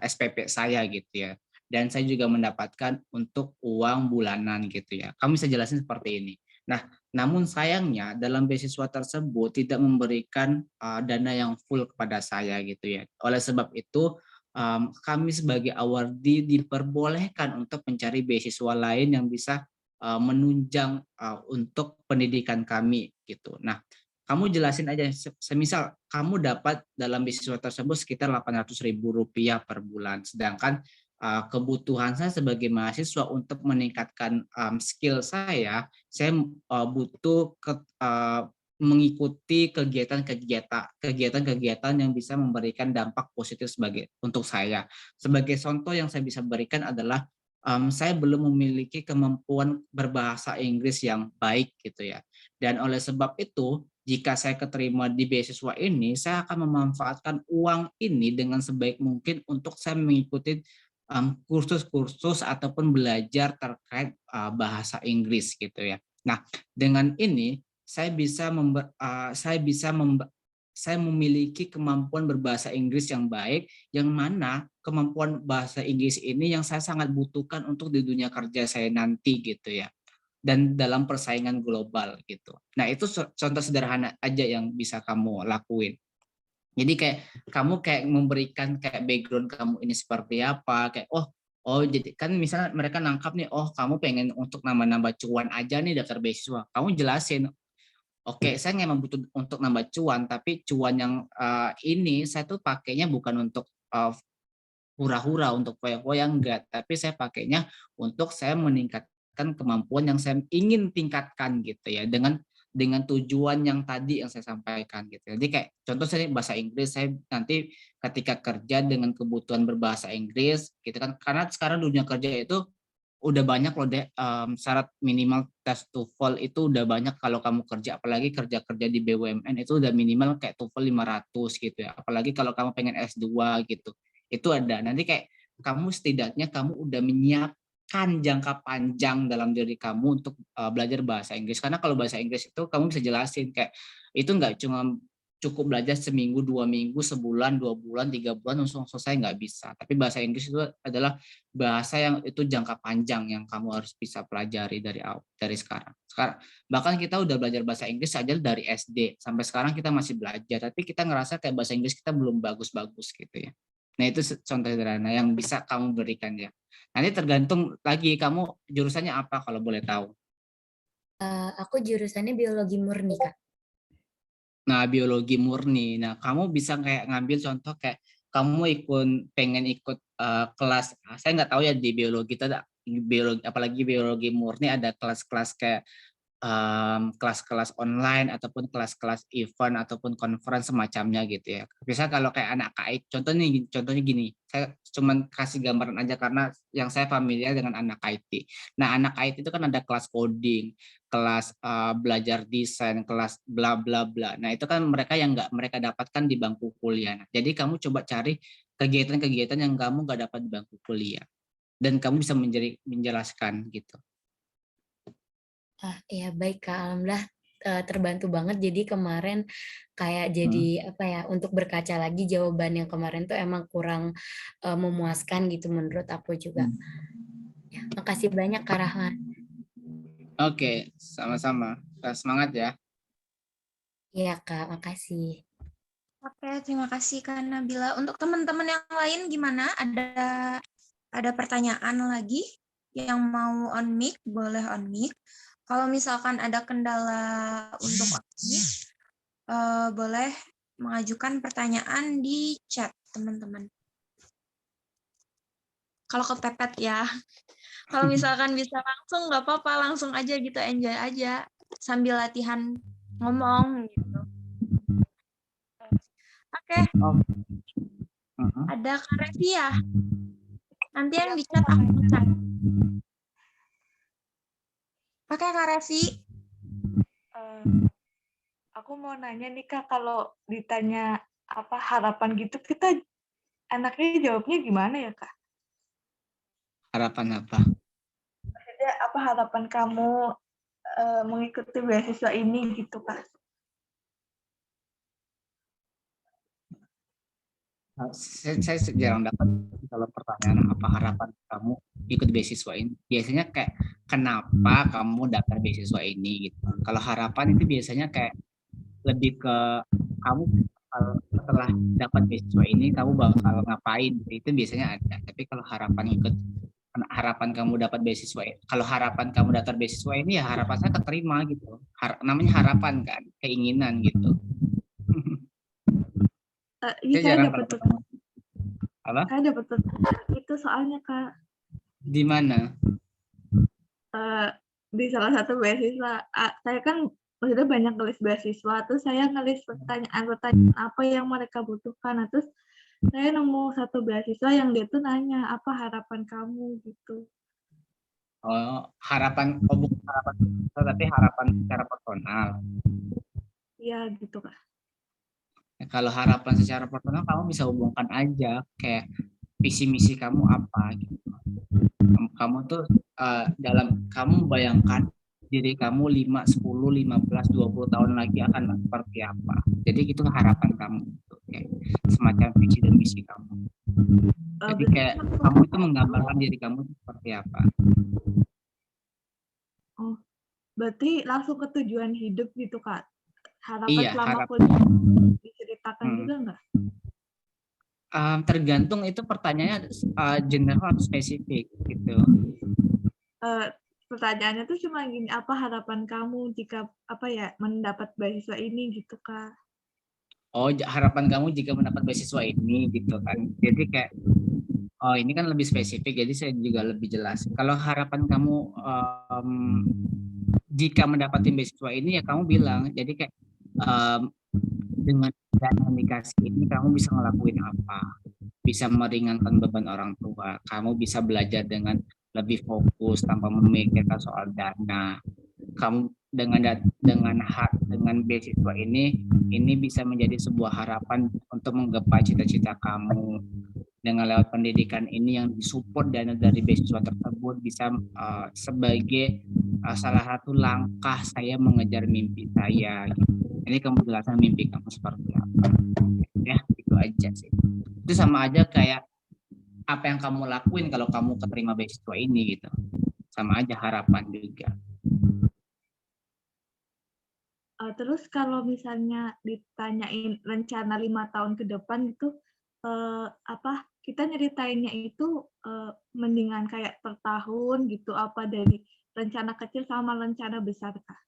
Speaker 2: SPP saya gitu ya. Dan saya juga mendapatkan untuk uang bulanan gitu ya. Kamu bisa jelasin seperti ini. Nah, namun sayangnya dalam beasiswa tersebut tidak memberikan dana yang full kepada saya gitu ya. Oleh sebab itu kami sebagai awardee diperbolehkan untuk mencari beasiswa lain yang bisa menunjang untuk pendidikan kami gitu. Nah, kamu jelasin aja, semisal kamu dapat dalam beasiswa tersebut sekitar Rp800.000 per bulan, sedangkan kebutuhan saya sebagai mahasiswa untuk meningkatkan skill saya butuh mengikuti kegiatan-kegiatan yang bisa memberikan dampak positif untuk saya. Sebagai contoh yang saya bisa berikan adalah saya belum memiliki kemampuan berbahasa Inggris yang baik gitu ya. Dan oleh sebab itu, jika saya keterima di beasiswa ini, saya akan memanfaatkan uang ini dengan sebaik mungkin untuk saya mengikuti kursus-kursus ataupun belajar terkait bahasa Inggris gitu ya. Nah, dengan ini saya memiliki kemampuan berbahasa Inggris yang baik, yang mana kemampuan bahasa Inggris ini yang saya sangat butuhkan untuk di dunia kerja saya nanti gitu ya. dan dalam persaingan global gitu. Nah, itu contoh sederhana aja yang bisa kamu lakuin. Jadi kayak kamu kayak memberikan kayak background kamu ini seperti apa, kayak jadi kan misalnya mereka nangkap nih, kamu pengen untuk nambah-nambah cuan aja nih daftar beasiswa. Kamu jelasin, oke, saya memang butuh untuk nambah cuan, tapi cuan yang ini saya tuh pakainya bukan untuk hura-hura, untuk foya-foya, enggak, tapi saya pakainya untuk saya meningkatkan kemampuan yang saya ingin tingkatkan gitu ya, dengan tujuan yang tadi yang saya sampaikan gitu. Jadi kayak contoh saya bahasa Inggris, saya nanti ketika kerja dengan kebutuhan berbahasa Inggris gitu kan, karena sekarang dunia kerja itu udah banyak loh deh, syarat minimal tes TOEFL itu udah banyak kalau kamu kerja, apalagi kerja-kerja di BUMN itu udah minimal kayak TOEFL 500 gitu ya, apalagi kalau kamu pengen S2 gitu, itu ada. Nanti kayak kamu setidaknya kamu udah menyiapkan jangka panjang dalam diri kamu untuk belajar bahasa Inggris, karena kalau bahasa Inggris itu kamu bisa jelasin kayak itu nggak cuma cukup belajar seminggu, 2 minggu, sebulan, 2 bulan, 3 bulan langsung selesai, nggak bisa. Tapi bahasa Inggris itu adalah bahasa yang itu jangka panjang yang kamu harus bisa pelajari dari sekarang. Bahkan kita udah belajar bahasa Inggris aja dari SD sampai sekarang kita masih belajar, tapi kita ngerasa kayak bahasa Inggris kita belum bagus-bagus gitu ya. Nah, itu contoh sederhana yang bisa kamu berikan ya. Nanti tergantung lagi kamu jurusannya apa kalau boleh tahu.
Speaker 7: Aku jurusannya biologi murni, Kak.
Speaker 2: Nah, biologi murni. Nah, kamu bisa kayak ngambil contoh kayak kamu pengen ikut kelas. Saya nggak tahu ya di biologi itu ada biologi, apalagi biologi murni ada kelas-kelas kayak kelas-kelas online ataupun kelas-kelas event ataupun conference semacamnya gitu ya. Bisa kalau kayak anak KIT, contohnya gini, saya cuman kasih gambaran aja karena yang saya familiar dengan anak IT. Nah, anak IT itu kan ada kelas coding, kelas belajar desain, kelas bla bla bla. Nah, itu kan mereka yang nggak mereka dapatkan di bangku kuliah. Nah, jadi kamu coba cari kegiatan-kegiatan yang kamu nggak dapat di bangku kuliah dan kamu bisa menjelaskan gitu.
Speaker 7: Ya baik Kak, alhamdulillah terbantu banget. Jadi kemarin kayak jadi apa ya, untuk berkaca lagi jawaban yang kemarin tuh emang kurang memuaskan gitu menurut aku juga. Ya, makasih banyak Kak Rahman.
Speaker 2: Oke, sama-sama. Semangat ya.
Speaker 7: Iya Kak, makasih.
Speaker 1: Oke, terima kasih Kak Nabila. Untuk teman-teman yang lain gimana? Ada pertanyaan lagi yang mau on mic, boleh on mic. Kalau misalkan ada kendala untuk on mic, boleh mengajukan pertanyaan di chat, teman-teman. Kalau kepepet ya. Kalau misalkan bisa langsung, nggak apa-apa, langsung aja gitu, enjoy aja. Sambil latihan ngomong gitu. Oke. Ada Kak Revi ya? Nanti yang di chat aku chat. Oke Kak Revi.
Speaker 3: Aku mau nanya nih Kak, kalau ditanya apa harapan gitu, kita enaknya jawabnya gimana ya Kak?
Speaker 2: Harapan apa?
Speaker 3: Maksudnya apa harapan kamu mengikuti beasiswa ini gitu Kak?
Speaker 2: Saya jarang dapat kalau pertanyaan apa harapan kamu ikut beasiswa ini. Biasanya kayak kenapa kamu daftar beasiswa ini gitu. Kalau harapan itu biasanya kayak lebih ke kamu setelah dapat beasiswa ini kamu bakal ngapain, itu biasanya ada. Tapi kalau harapan kamu dapat beasiswa, kalau harapan kamu daftar beasiswa ini ya harapan saya keterima gitu. Namanya harapan kan, keinginan gitu.
Speaker 3: Saya dapat
Speaker 2: apa?
Speaker 3: Saya dapat itu soalnya Kak.
Speaker 2: Di mana?
Speaker 3: Di salah satu beasiswa. Saya kan maksudnya banyak nulis beasiswa, terus saya nulis pertanyaan apa yang mereka butuhkan. Nah, terus saya nemu satu beasiswa yang dia tuh nanya apa harapan kamu gitu.
Speaker 2: Harapan, bukan harapan, tapi harapan secara personal.
Speaker 3: Iya gitu Kak.
Speaker 2: Kalau harapan secara personal kamu bisa hubungkan aja kayak visi misi kamu apa gitu. Kamu tuh kamu bayangkan diri kamu 5, 10, 15, 20 tahun lagi akan seperti apa. Jadi itu harapan kamu gitu. Kayak semacam visi dan misi kamu. Jadi kayak kamu itu menggambarkan diri kamu seperti apa.
Speaker 3: berarti langsung ke tujuan hidup gitu, Kak? Harapan
Speaker 2: Iya,
Speaker 3: selama
Speaker 2: harap.
Speaker 3: kuliah diceritakan juga nggak?
Speaker 2: Tergantung itu pertanyaannya general atau spesifik gitu.
Speaker 3: Pertanyaannya tuh cuma gini, apa harapan kamu jika mendapat beasiswa ini gitu, Kak?
Speaker 2: Oh, harapan kamu jika mendapat beasiswa ini gitu kan. Jadi kayak, oh ini kan lebih spesifik, jadi saya juga lebih jelas. Kalau harapan kamu jika mendapati beasiswa ini ya kamu bilang, jadi kayak dengan dana yang dikasih ini kamu bisa ngelakuin apa? Bisa meringankan beban orang tua. Kamu bisa belajar dengan lebih fokus tanpa memikirkan soal dana. Kamu dengan beasiswa ini bisa menjadi sebuah harapan untuk menggapai cita-cita kamu. Dengan lewat pendidikan ini yang disupport dana dari beasiswa tersebut bisa sebagai salah satu langkah saya mengejar mimpi saya. Ini kamu jelaskan mimpi kamu seperti apa. Ya, itu aja sih. Itu sama aja kayak apa yang kamu lakuin kalau kamu keterima beasiswa ini gitu. Sama aja harapan juga.
Speaker 3: Terus kalau misalnya ditanyain rencana 5 tahun ke depan itu kita nyeritainnya itu mendingan kayak per tahun gitu, apa dari rencana kecil sama rencana besar, Kak?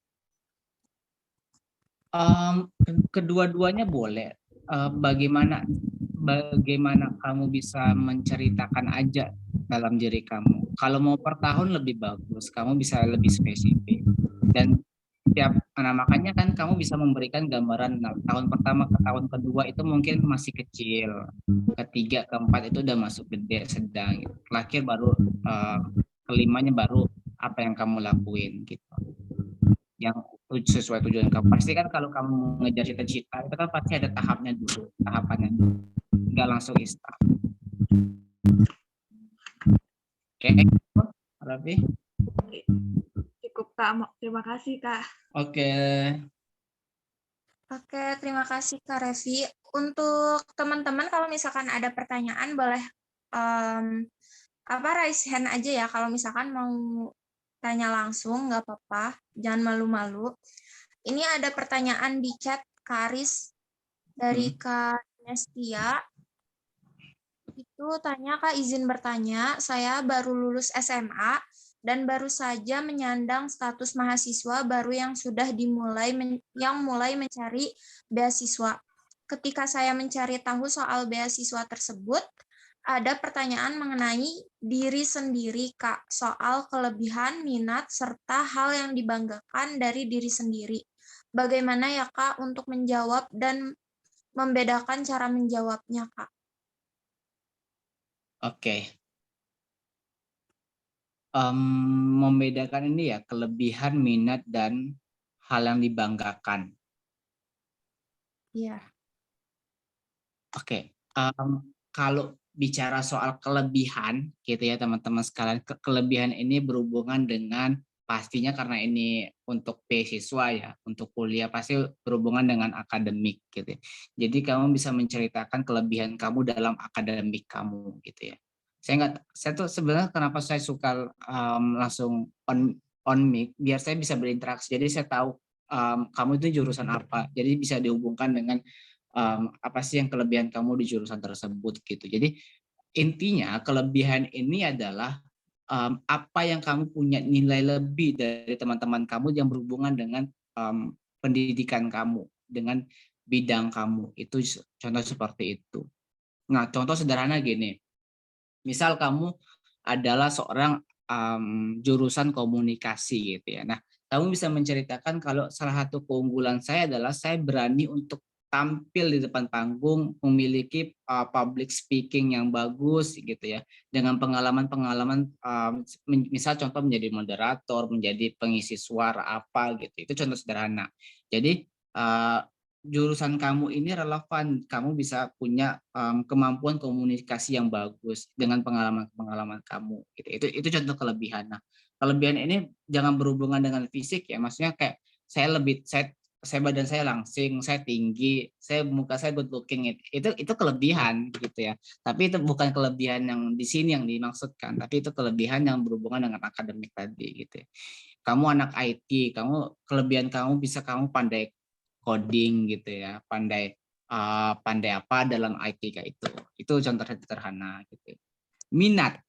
Speaker 2: Kedua-duanya boleh. Bagaimana kamu bisa menceritakan aja dalam diri kamu. Kalau mau per tahun lebih bagus, kamu bisa lebih spesifik. Dan makanya kan kamu bisa memberikan gambaran tahun pertama ke tahun kedua itu mungkin masih kecil, ketiga keempat itu udah masuk gede sedang, terakhir baru kelimanya baru apa yang kamu lakuin gitu, yang sesuai tujuan kamu. Pasti kan kalau kamu mengejar cita-cita itu kan pasti ada tahapannya dulu, nggak langsung instan. Oke, Raffi.
Speaker 3: Cukup, Kak. Terima kasih, Kak.
Speaker 2: Oke,
Speaker 1: terima kasih Kak Revi. Untuk teman-teman kalau misalkan ada pertanyaan boleh raise hand aja ya, kalau misalkan mau tanya langsung nggak apa-apa, jangan malu-malu. Ini ada pertanyaan di chat Kak Aris dari Kak Nestia. Itu tanya, Kak, izin bertanya, saya baru lulus SMA dan baru saja menyandang status mahasiswa baru yang sudah mulai mencari beasiswa. Ketika saya mencari tahu soal beasiswa tersebut, ada pertanyaan mengenai diri sendiri, Kak, soal kelebihan, minat, serta hal yang dibanggakan dari diri sendiri. Bagaimana ya, Kak, untuk menjawab dan membedakan cara menjawabnya, Kak?
Speaker 2: Oke. Membedakan ini ya, kelebihan, minat, dan hal yang dibanggakan.
Speaker 1: Iya.
Speaker 2: Oke. Kalau bicara soal kelebihan gitu ya teman-teman sekalian, kelebihan ini berhubungan dengan pastinya karena ini untuk beasiswa ya, untuk kuliah pasti berhubungan dengan akademik gitu ya. Jadi kamu bisa menceritakan kelebihan kamu dalam akademik kamu gitu ya. Saya tuh sebenarnya kenapa saya suka langsung on mic biar saya bisa berinteraksi. Jadi saya tahu kamu itu jurusan apa. Jadi bisa dihubungkan dengan apa sih yang kelebihan kamu di jurusan tersebut gitu. Jadi intinya kelebihan ini adalah apa yang kamu punya nilai lebih dari teman-teman kamu yang berhubungan dengan pendidikan kamu, dengan bidang kamu. Itu contoh seperti itu. Nah, contoh sederhana gini. Misal kamu adalah seorang jurusan komunikasi gitu ya. Nah, kamu bisa menceritakan kalau salah satu keunggulan saya adalah saya berani untuk tampil di depan panggung, memiliki public speaking yang bagus gitu ya, dengan pengalaman-pengalaman misal contoh menjadi moderator, menjadi pengisi suara apa gitu, itu contoh sederhana. Jadi jurusan kamu ini relevan, kamu bisa punya kemampuan komunikasi yang bagus dengan pengalaman-pengalaman kamu gitu. Itu contoh kelebihan. Nah, kelebihan ini jangan berhubungan dengan fisik ya, maksudnya kayak saya badan saya langsing, saya tinggi, muka saya good looking, itu kelebihan gitu ya. Tapi itu bukan kelebihan yang di sini yang dimaksudkan, tapi itu kelebihan yang berhubungan dengan akademik tadi gitu ya. Kamu anak IT, kelebihan kamu bisa kamu pandai coding gitu ya, pandai apa dalam IT kayak itu. Itu contoh sederhana gitu. Minat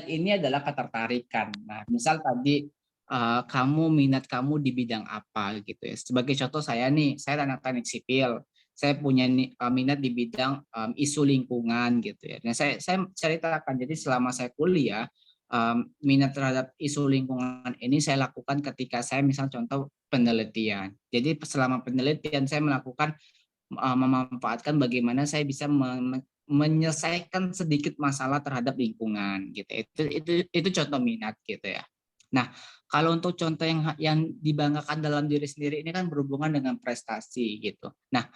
Speaker 2: ini adalah ketertarikan. Nah, misal tadi minat kamu di bidang apa gitu ya. Sebagai contoh saya anak teknik sipil. Saya punya minat di bidang isu lingkungan gitu ya. Nah, saya ceritakan, jadi selama saya kuliah, minat terhadap isu lingkungan ini saya lakukan ketika saya misal contoh penelitian. Jadi selama penelitian saya memanfaatkan bagaimana saya bisa menyelesaikan sedikit masalah terhadap lingkungan gitu. Itu contoh minat gitu ya. Nah, kalau untuk contoh yang dibanggakan dalam diri sendiri ini kan berhubungan dengan prestasi gitu. Nah,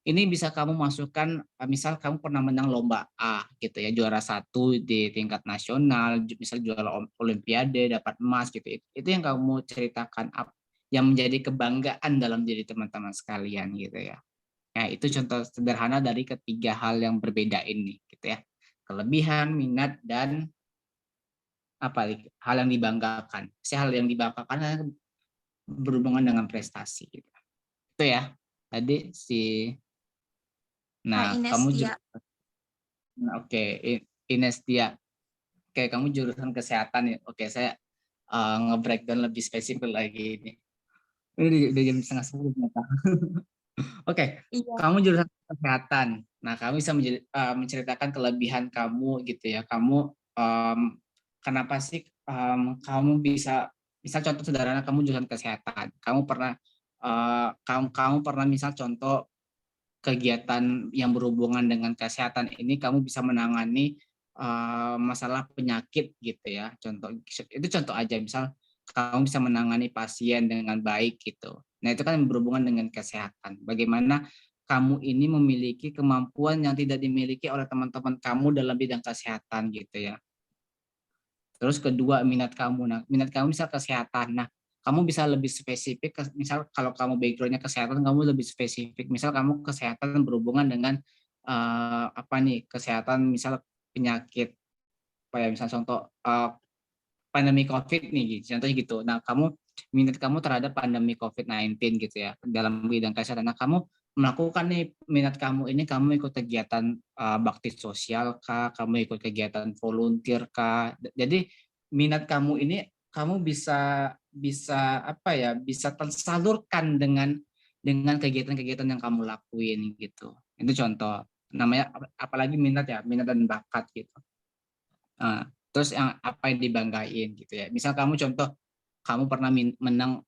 Speaker 2: ini bisa kamu masukkan, misal kamu pernah menang lomba A gitu ya, juara 1 di tingkat nasional, misal juara olimpiade, dapat emas gitu. Itu yang kamu ceritakan, yang menjadi kebanggaan dalam diri teman-teman sekalian gitu ya. Nah, itu contoh sederhana dari ketiga hal yang berbeda ini gitu ya. Kelebihan, minat, dan hal yang dibanggakan. Hal yang dibanggakan berhubungan dengan prestasi gitu. Itu ya. Tadi
Speaker 1: Kak Ines
Speaker 2: kamu
Speaker 1: Tia.
Speaker 2: Oke, Inestia. Oke, kamu jurusan kesehatan ya. Oke, saya nge-breakdown lebih spesifik lagi ini. Ini udah jam 9:30. Oke, kamu jurusan kesehatan. Nah, kamu bisa menceritakan kelebihan kamu gitu ya. Kamu kenapa sih kamu bisa contoh sederhana, kamu jurusan kesehatan. Kamu pernah misal contoh kegiatan yang berhubungan dengan kesehatan ini, kamu bisa menangani masalah penyakit gitu ya. Itu contoh aja, misal kamu bisa menangani pasien dengan baik gitu. Nah, itu kan berhubungan dengan kesehatan. Bagaimana kamu ini memiliki kemampuan yang tidak dimiliki oleh teman-teman kamu dalam bidang kesehatan gitu ya. Terus kedua, minat kamu. Nah, minat kamu misal kesehatan. Nah, kamu bisa lebih spesifik, misal kalau kamu backgroundnya kesehatan, kamu lebih spesifik. Misal kamu kesehatan berhubungan dengan kesehatan misal penyakit, misal contoh pandemi COVID nih, contohnya gitu. Nah, minat kamu terhadap pandemi COVID-19 gitu ya, dalam bidang kesehatan. Nah, kamu melakukan nih minat kamu ini, kamu ikut kegiatan bakti sosial kah, kamu ikut kegiatan volunteer kah. Jadi minat kamu ini kamu bisa tersalurkan dengan kegiatan-kegiatan yang kamu lakuin gitu. Itu contoh. Namanya apalagi minat dan bakat gitu. Terus yang apa yang dibanggain gitu ya. Misal kamu pernah menang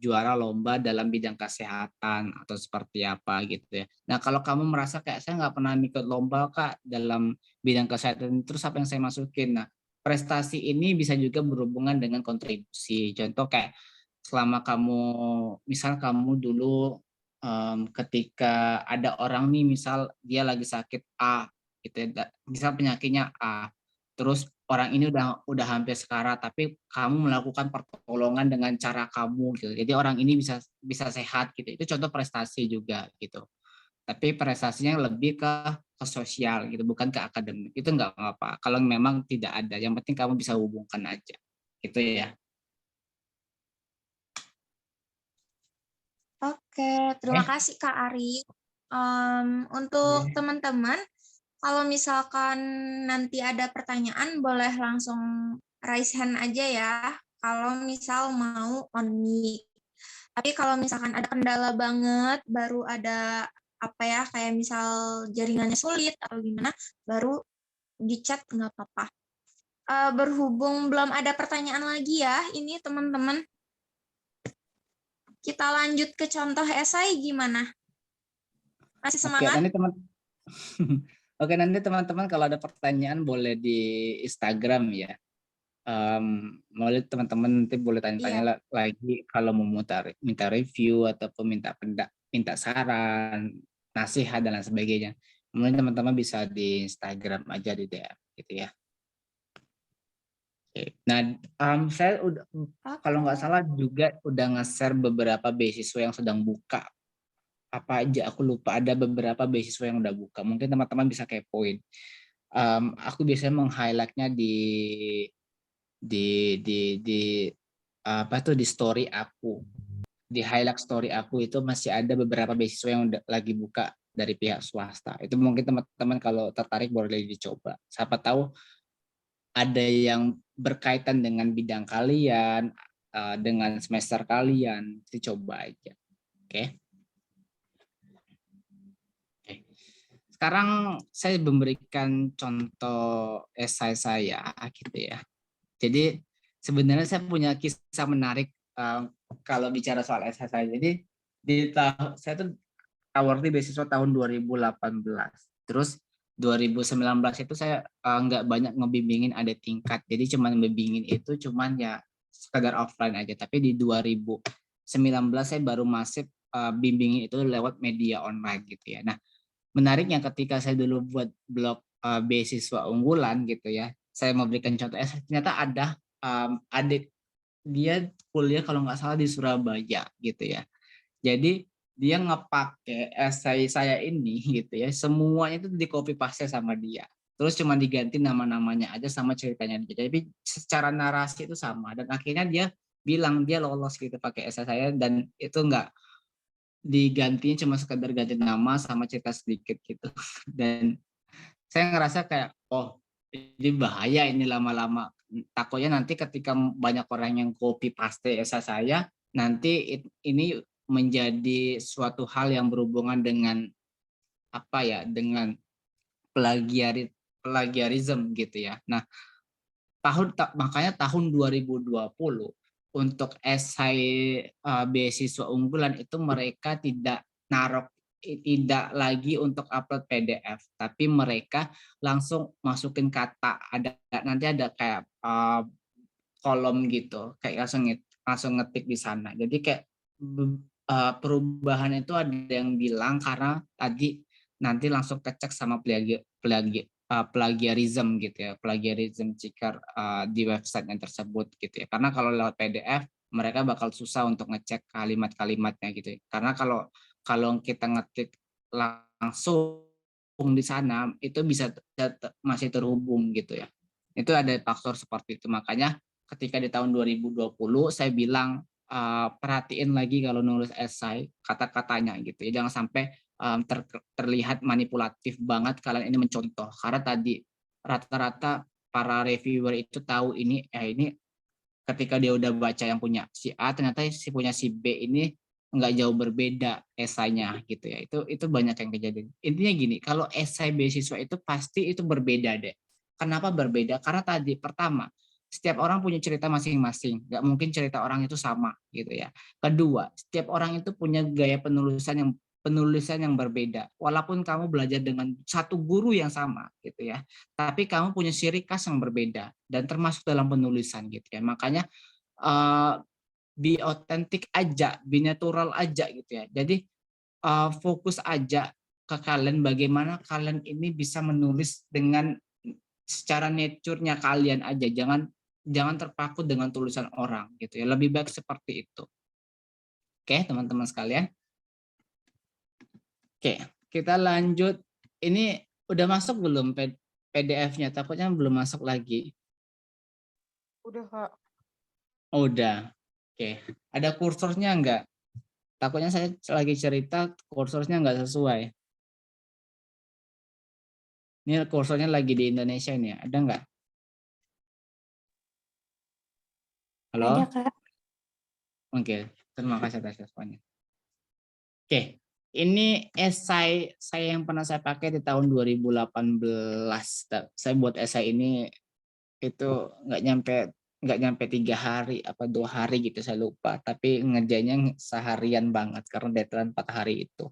Speaker 2: juara lomba dalam bidang kesehatan atau seperti apa gitu ya. Nah, kalau kamu merasa kayak saya nggak pernah ikut lomba Kak dalam bidang kesehatan, terus apa yang saya masukin? Nah, prestasi ini bisa juga berhubungan dengan kontribusi. Contoh kayak selama misal kamu dulu ketika ada orang nih, misal dia lagi sakit A gitu ya, misal penyakitnya A. Terus orang ini udah hampir sekarat, tapi kamu melakukan pertolongan dengan cara kamu gitu. Jadi orang ini bisa sehat gitu. Itu contoh prestasi juga gitu. Tapi prestasinya lebih ke sosial gitu, bukan ke akademik. Itu nggak apa-apa. Kalau memang tidak ada, yang penting kamu bisa hubungkan aja. Gitu ya.
Speaker 1: Oke, terima kasih Kak Ari. Untuk teman-teman, kalau misalkan nanti ada pertanyaan, boleh langsung raise hand aja ya. Kalau misal mau on mic. Tapi kalau misalkan ada kendala banget, baru ada kayak misal jaringannya sulit atau gimana, baru di chat nggak apa-apa. Berhubung belum ada pertanyaan lagi ya, ini teman-teman. Kita lanjut ke contoh esai gimana? Masih semangat?
Speaker 2: Oke, nanti teman-teman kalau ada pertanyaan boleh di Instagram ya. Boleh teman-teman nanti boleh tanya-tanya lagi kalau mau minta review ataupun minta saran, nasihat dan lain sebagainya. Kemudian teman-teman bisa di Instagram aja, di DM gitu ya. Oke. Nah, saya udah kalau nggak salah juga udah nge-share beberapa beasiswa yang sedang buka. Apa aja aku lupa, ada beberapa beasiswa yang udah buka. Mungkin teman-teman bisa kepoin. Aku biasanya meng-highlight-nya di apa tuh di story aku. Di highlight story aku itu masih ada beberapa beasiswa yang udah lagi buka dari pihak swasta. Itu mungkin teman-teman kalau tertarik boleh dicoba. Siapa tahu ada yang berkaitan dengan bidang kalian, dengan semester kalian, dicoba aja. Oke. Oke. Sekarang saya memberikan contoh esai saya gitu ya. Jadi sebenarnya saya punya kisah menarik kalau bicara soal esai saya. Jadi saya tuh awarded beasiswa tahun 2018. Terus 2019 itu saya nggak banyak ngebimbingin ada tingkat. Jadi cuman ngebimbingin itu cuman ya sekedar offline aja. Tapi di 2019 saya baru masif bimbingin itu lewat media online gitu ya. Nah, menariknya ketika saya dulu buat blog beasiswa unggulan gitu ya. Saya mau berikan contoh, ternyata ada adik dia kuliah kalau nggak salah di Surabaya gitu ya. Jadi dia ngepakai esai saya ini gitu ya, semuanya itu di copy paste sama dia. Terus cuma diganti nama-namanya aja sama ceritanya dia. Jadi secara narasi itu sama dan akhirnya dia bilang dia lolos gitu pakai esai saya dan itu nggak digantinya cuma sekedar ganti nama sama cerita sedikit gitu. Dan saya ngerasa kayak oh ini bahaya ini lama-lama. Takutnya nanti ketika banyak orang yang copy paste esai saya, nanti ini menjadi suatu hal yang berhubungan dengan apa ya, dengan plagiarism gitu ya. Nah, makanya tahun 2020 untuk esai beasiswa unggulan itu mereka tidak lagi untuk upload PDF, tapi mereka langsung masukin kata, nanti ada kayak kolom gitu, kayak langsung ngetik di sana. Jadi kayak perubahan itu ada yang bilang karena tadi nanti langsung kecek sama plagiarism gitu ya, plagiarism checker di website yang tersebut gitu ya. Karena kalau lewat PDF mereka bakal susah untuk ngecek kalimat-kalimatnya gitu ya. Karena kalau kita ngetik langsung di sana itu bisa masih terhubung gitu ya. Itu ada faktor seperti itu. Makanya ketika di tahun 2020 saya bilang perhatiin lagi kalau nulis esai kata-katanya gitu ya, jangan sampai terlihat manipulatif banget kalian ini mencontoh, karena tadi rata-rata para reviewer itu tahu ini ketika dia udah baca yang punya si A ternyata si punya si B ini nggak jauh berbeda esainya gitu ya. Itu banyak yang kejadian. Intinya gini, kalau esai beasiswa itu pasti itu berbeda deh. Kenapa berbeda? Karena tadi pertama, setiap orang punya cerita masing-masing, nggak mungkin cerita orang itu sama gitu ya. Kedua, setiap orang itu punya gaya penulisan yang berbeda. Walaupun kamu belajar dengan satu guru yang sama gitu ya, tapi kamu punya ciri khas yang berbeda dan termasuk dalam penulisan gitu ya. Makanya be otentik aja, be natural aja gitu ya. Jadi fokus aja ke kalian bagaimana kalian ini bisa menulis dengan secara nature-nya kalian aja, jangan terpaku dengan tulisan orang gitu ya. Lebih baik seperti itu. Oke, teman-teman sekalian. Oke, kita lanjut. Ini udah masuk belum PDF-nya? Takutnya belum masuk lagi.
Speaker 8: Udah, Kak.
Speaker 2: Oh, udah. Oke, ada kursornya enggak? Takutnya saya lagi cerita kursornya enggak sesuai. Ini kursornya lagi di Indonesia ini, ada enggak? Halo?
Speaker 6: Ada, Kak.
Speaker 2: Oke, terima kasih atas responnya. Oke, ini esai saya yang pernah saya pakai di tahun 2018. Saya buat esai ini itu nggak nyampe 3 hari apa 2 hari gitu, saya lupa. Tapi ngerjainnya seharian banget karena deadline 4 hari itu.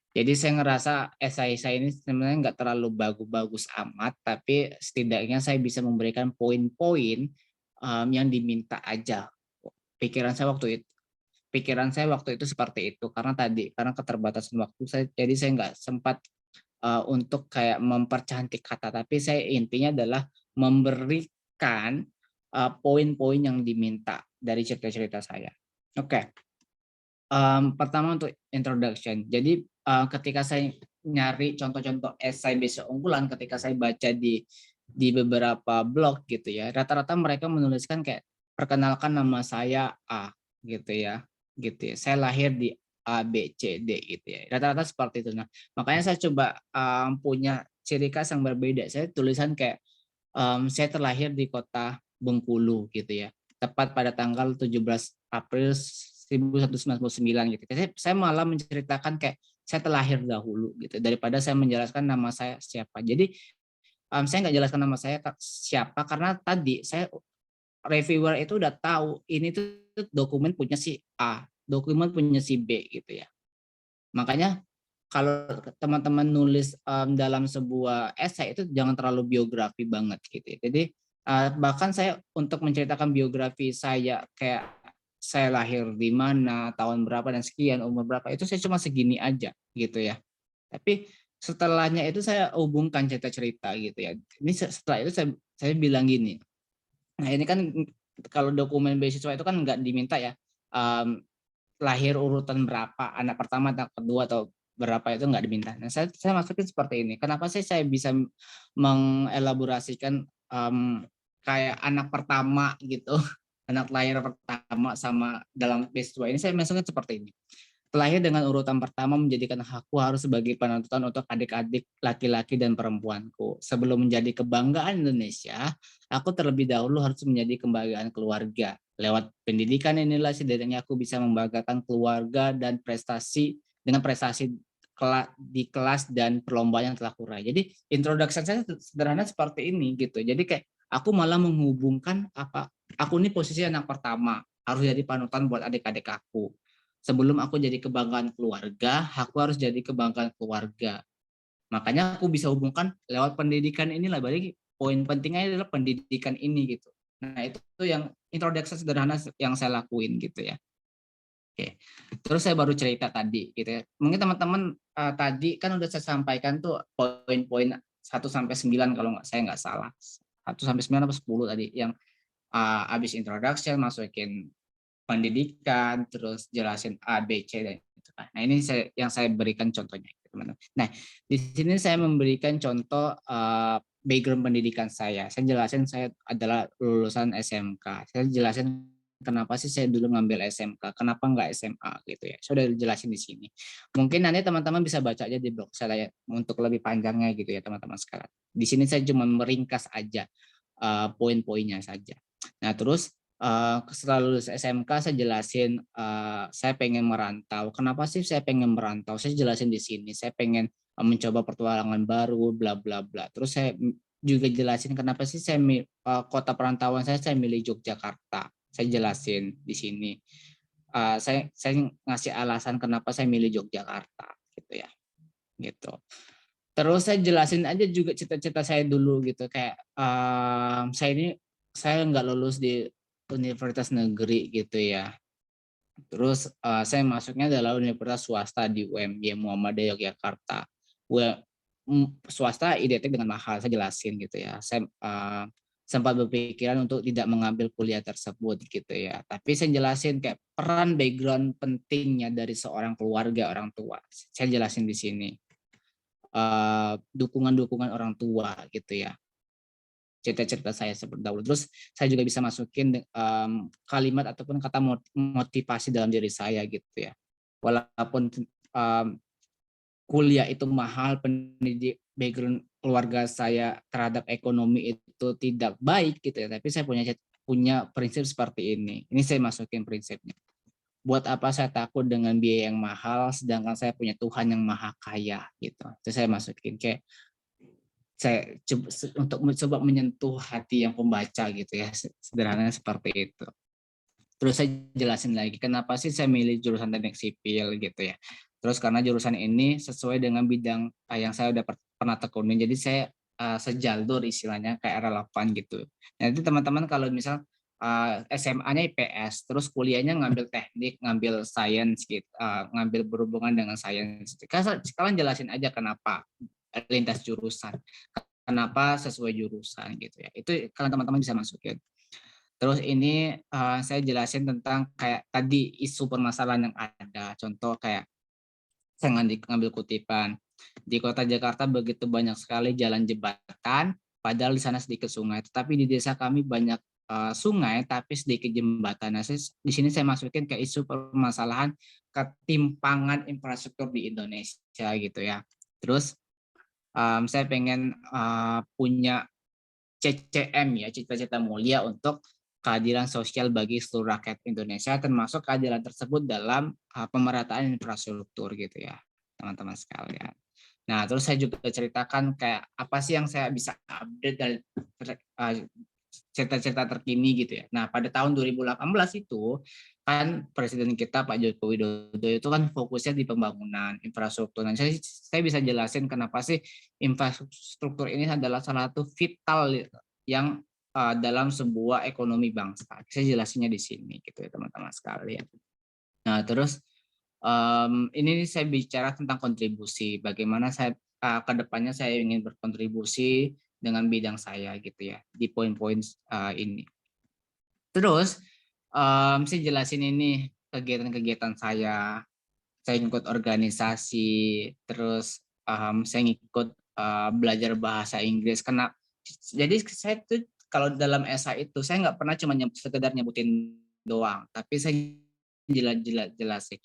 Speaker 2: Jadi saya ngerasa esai saya ini sebenarnya nggak terlalu bagus amat, tapi setidaknya saya bisa memberikan poin-poin yang diminta aja. Pikiran saya waktu itu seperti itu karena keterbatasan waktu jadi saya nggak sempat untuk kayak mempercantik kata, tapi saya intinya adalah memberikan poin-poin yang diminta dari cerita-cerita saya. Oke. Pertama untuk introduction. Jadi ketika saya nyari contoh-contoh esai beasiswa unggulan, ketika saya baca di beberapa blog gitu ya, rata-rata mereka menuliskan kayak perkenalkan nama saya A gitu ya, Saya lahir di A B C D gitu ya. Rata-rata seperti itu. Nah, makanya saya coba punya ciri khas yang berbeda. Saya tulisan kayak saya terlahir di kota Bengkulu gitu ya, tepat pada tanggal 17 April 1999 gitu. Saya malah menceritakan kayak saya terlahir dahulu gitu daripada saya menjelaskan nama saya siapa. Jadi saya nggak jelaskan nama saya siapa karena tadi saya reviewer itu udah tahu ini tuh dokumen punya si A, dokumen punya si B gitu ya. Makanya kalau teman-teman nulis dalam sebuah esai itu jangan terlalu biografi banget gitu ya. Jadi bahkan saya untuk menceritakan biografi saya kayak saya lahir di mana, tahun berapa dan sekian, umur berapa, itu saya cuma segini aja gitu ya. Tapi setelahnya itu saya hubungkan cerita-cerita gitu ya. Ini setelah itu saya bilang gini. Nah, ini kan kalau dokumen beasiswa itu kan nggak diminta ya. Lahir urutan berapa, anak pertama, anak kedua atau berapa itu nggak diminta. Nah, saya masukin seperti ini. Kenapa sih saya bisa mengelaborasikan kayak anak pertama gitu, anak lahir pertama sama dalam beasiswa ini saya masukin seperti ini. Terlahir dengan urutan pertama menjadikan aku harus sebagai penonton untuk adik-adik laki-laki dan perempuanku. Sebelum menjadi kebanggaan Indonesia, aku terlebih dahulu harus menjadi kebanggaan keluarga. Lewat pendidikan inilah setidaknya aku bisa membanggakan keluarga dan prestasi dengan prestasi di kelas dan perlombaan yang telah kurai. Jadi introduction saya sederhana seperti ini gitu. Jadi kayak aku malah menghubungkan aku ini posisi anak pertama, harus jadi panutan buat adik-adik aku. Sebelum aku jadi kebanggaan keluarga, aku harus jadi kebanggaan keluarga. Makanya aku bisa hubungkan lewat pendidikan inilah. Berarti poin pentingnya adalah pendidikan ini gitu. Nah, itu yang introduksi sederhana yang saya lakuin gitu ya. Oke. Terus saya baru cerita tadi gitu ya. Mungkin teman-teman tadi kan udah saya sampaikan tuh poin-poin 1 sampai 9 kalau saya nggak salah. 1 sampai 9 atau 10 tadi yang habis introduction masukin pendidikan, terus jelasin A, B, C, dan itu kan. Nah, ini yang saya berikan contohnya, teman-teman. Nah, di sini saya memberikan contoh background pendidikan saya. Saya jelasin saya adalah lulusan SMK. Saya jelasin kenapa sih saya dulu ngambil SMK, kenapa nggak SMA gitu ya. Saya udah jelasin di sini. Mungkin nanti teman-teman bisa baca aja di blog saya untuk lebih panjangnya gitu ya, teman-teman sekarang. Di sini saya cuma meringkas aja poin-poinnya saja. Nah, terus setelah lulus SMK saya jelasin saya pengen merantau. Kenapa sih saya pengen merantau? Saya jelasin di sini. Saya pengen mencoba petualangan baru, bla bla bla. Terus saya juga jelasin kenapa sih saya kota perantauan saya milih Yogyakarta. Saya jelasin di sini. Saya ngasih alasan kenapa saya milih Yogyakarta gitu ya. Gitu. Terus saya jelasin aja juga cita-cita saya dulu gitu kayak saya nggak lulus di universitas negeri gitu ya. Terus saya masuknya adalah universitas swasta di UMY Muhammadiyah Yogyakarta. Swasta identik dengan mahal, saya jelasin gitu ya. Saya sempat berpikiran untuk tidak mengambil kuliah tersebut gitu ya. Tapi saya jelasin kayak peran background pentingnya dari seorang keluarga orang tua. Saya jelasin di sini. Dukungan-dukungan orang tua gitu ya. Cerita-cerita saya seperti dahulu. Terus saya juga bisa masukin kalimat ataupun kata motivasi dalam diri saya gitu ya. Walaupun kuliah itu mahal, pendidik background keluarga saya terhadap ekonomi itu tidak baik gitu ya. Tapi saya punya prinsip seperti ini. Ini saya masukin prinsipnya. Buat apa saya takut dengan biaya yang mahal, sedangkan saya punya Tuhan yang maha kaya gitu. Itu saya masukin kayak saya untuk mencoba menyentuh hati yang pembaca gitu ya, sederhananya seperti itu. Terus saya jelasin lagi kenapa sih saya milih jurusan teknik sipil gitu ya. Terus karena jurusan ini sesuai dengan bidang yang saya udah pernah tekuni, jadi saya sejalur istilahnya kayak relevan gitu. Nanti teman-teman kalau misal SMA-nya IPS, terus kuliahnya ngambil teknik, ngambil sains gitu, ngambil berhubungan dengan sains. Kalian jelasin aja kenapa lintas jurusan, kenapa sesuai jurusan gitu ya. Itu kalian teman-teman bisa masukin. Terus ini saya jelasin tentang kayak tadi isu permasalahan yang ada. Contoh kayak saya ngambil kutipan. Di kota Jakarta begitu banyak sekali jalan jembatan, padahal di sana sedikit sungai. Tetapi di desa kami banyak sungai, tapi sedikit jembatan. Nah, di sini saya masukin ke isu permasalahan ketimpangan infrastruktur di Indonesia gitu ya. Terus saya pengen punya CCM ya, cita-cita mulia untuk keadilan sosial bagi seluruh rakyat Indonesia, termasuk keadilan tersebut dalam pemerataan infrastruktur gitu ya, teman-teman sekalian. Nah, terus saya juga ceritakan kayak apa sih yang saya bisa update dari cerita-cerita terkini gitu ya. Nah, pada tahun 2018 itu kan Presiden kita Pak Joko Widodo itu kan fokusnya di pembangunan infrastruktur. Nah, saya bisa jelasin kenapa sih infrastruktur ini adalah salah satu vital yang dalam sebuah ekonomi bangsa. Saya jelasinnya di sini gitu ya teman-teman sekalian. Nah, terus ini saya bicara tentang kontribusi. Bagaimana saya ke depannya saya ingin berkontribusi dengan bidang saya gitu ya di poin-poin ini. Terus saya jelasin ini kegiatan-kegiatan saya. Saya ikut organisasi, terus saya ngikut belajar bahasa Inggris. Jadi saya tuh kalau dalam esai itu saya nggak pernah cuma sekedar nyebutin doang, tapi saya jelasin.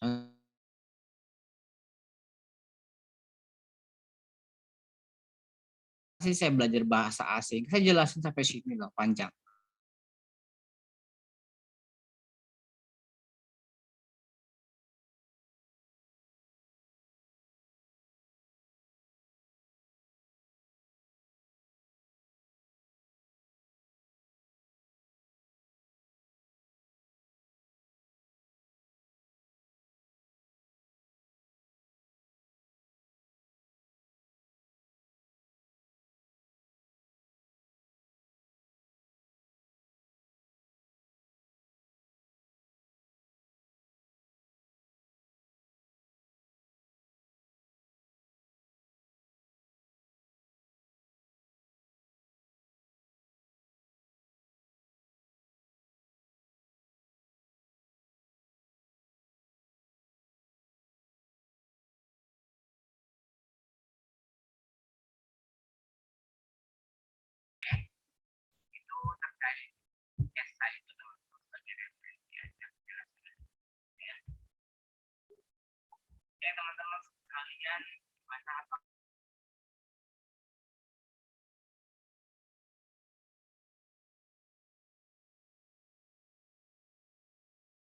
Speaker 2: Saya belajar bahasa asing, saya jelasin sampai sini loh, panjang. Itu terkait esai itu teman-teman sekalian, gimana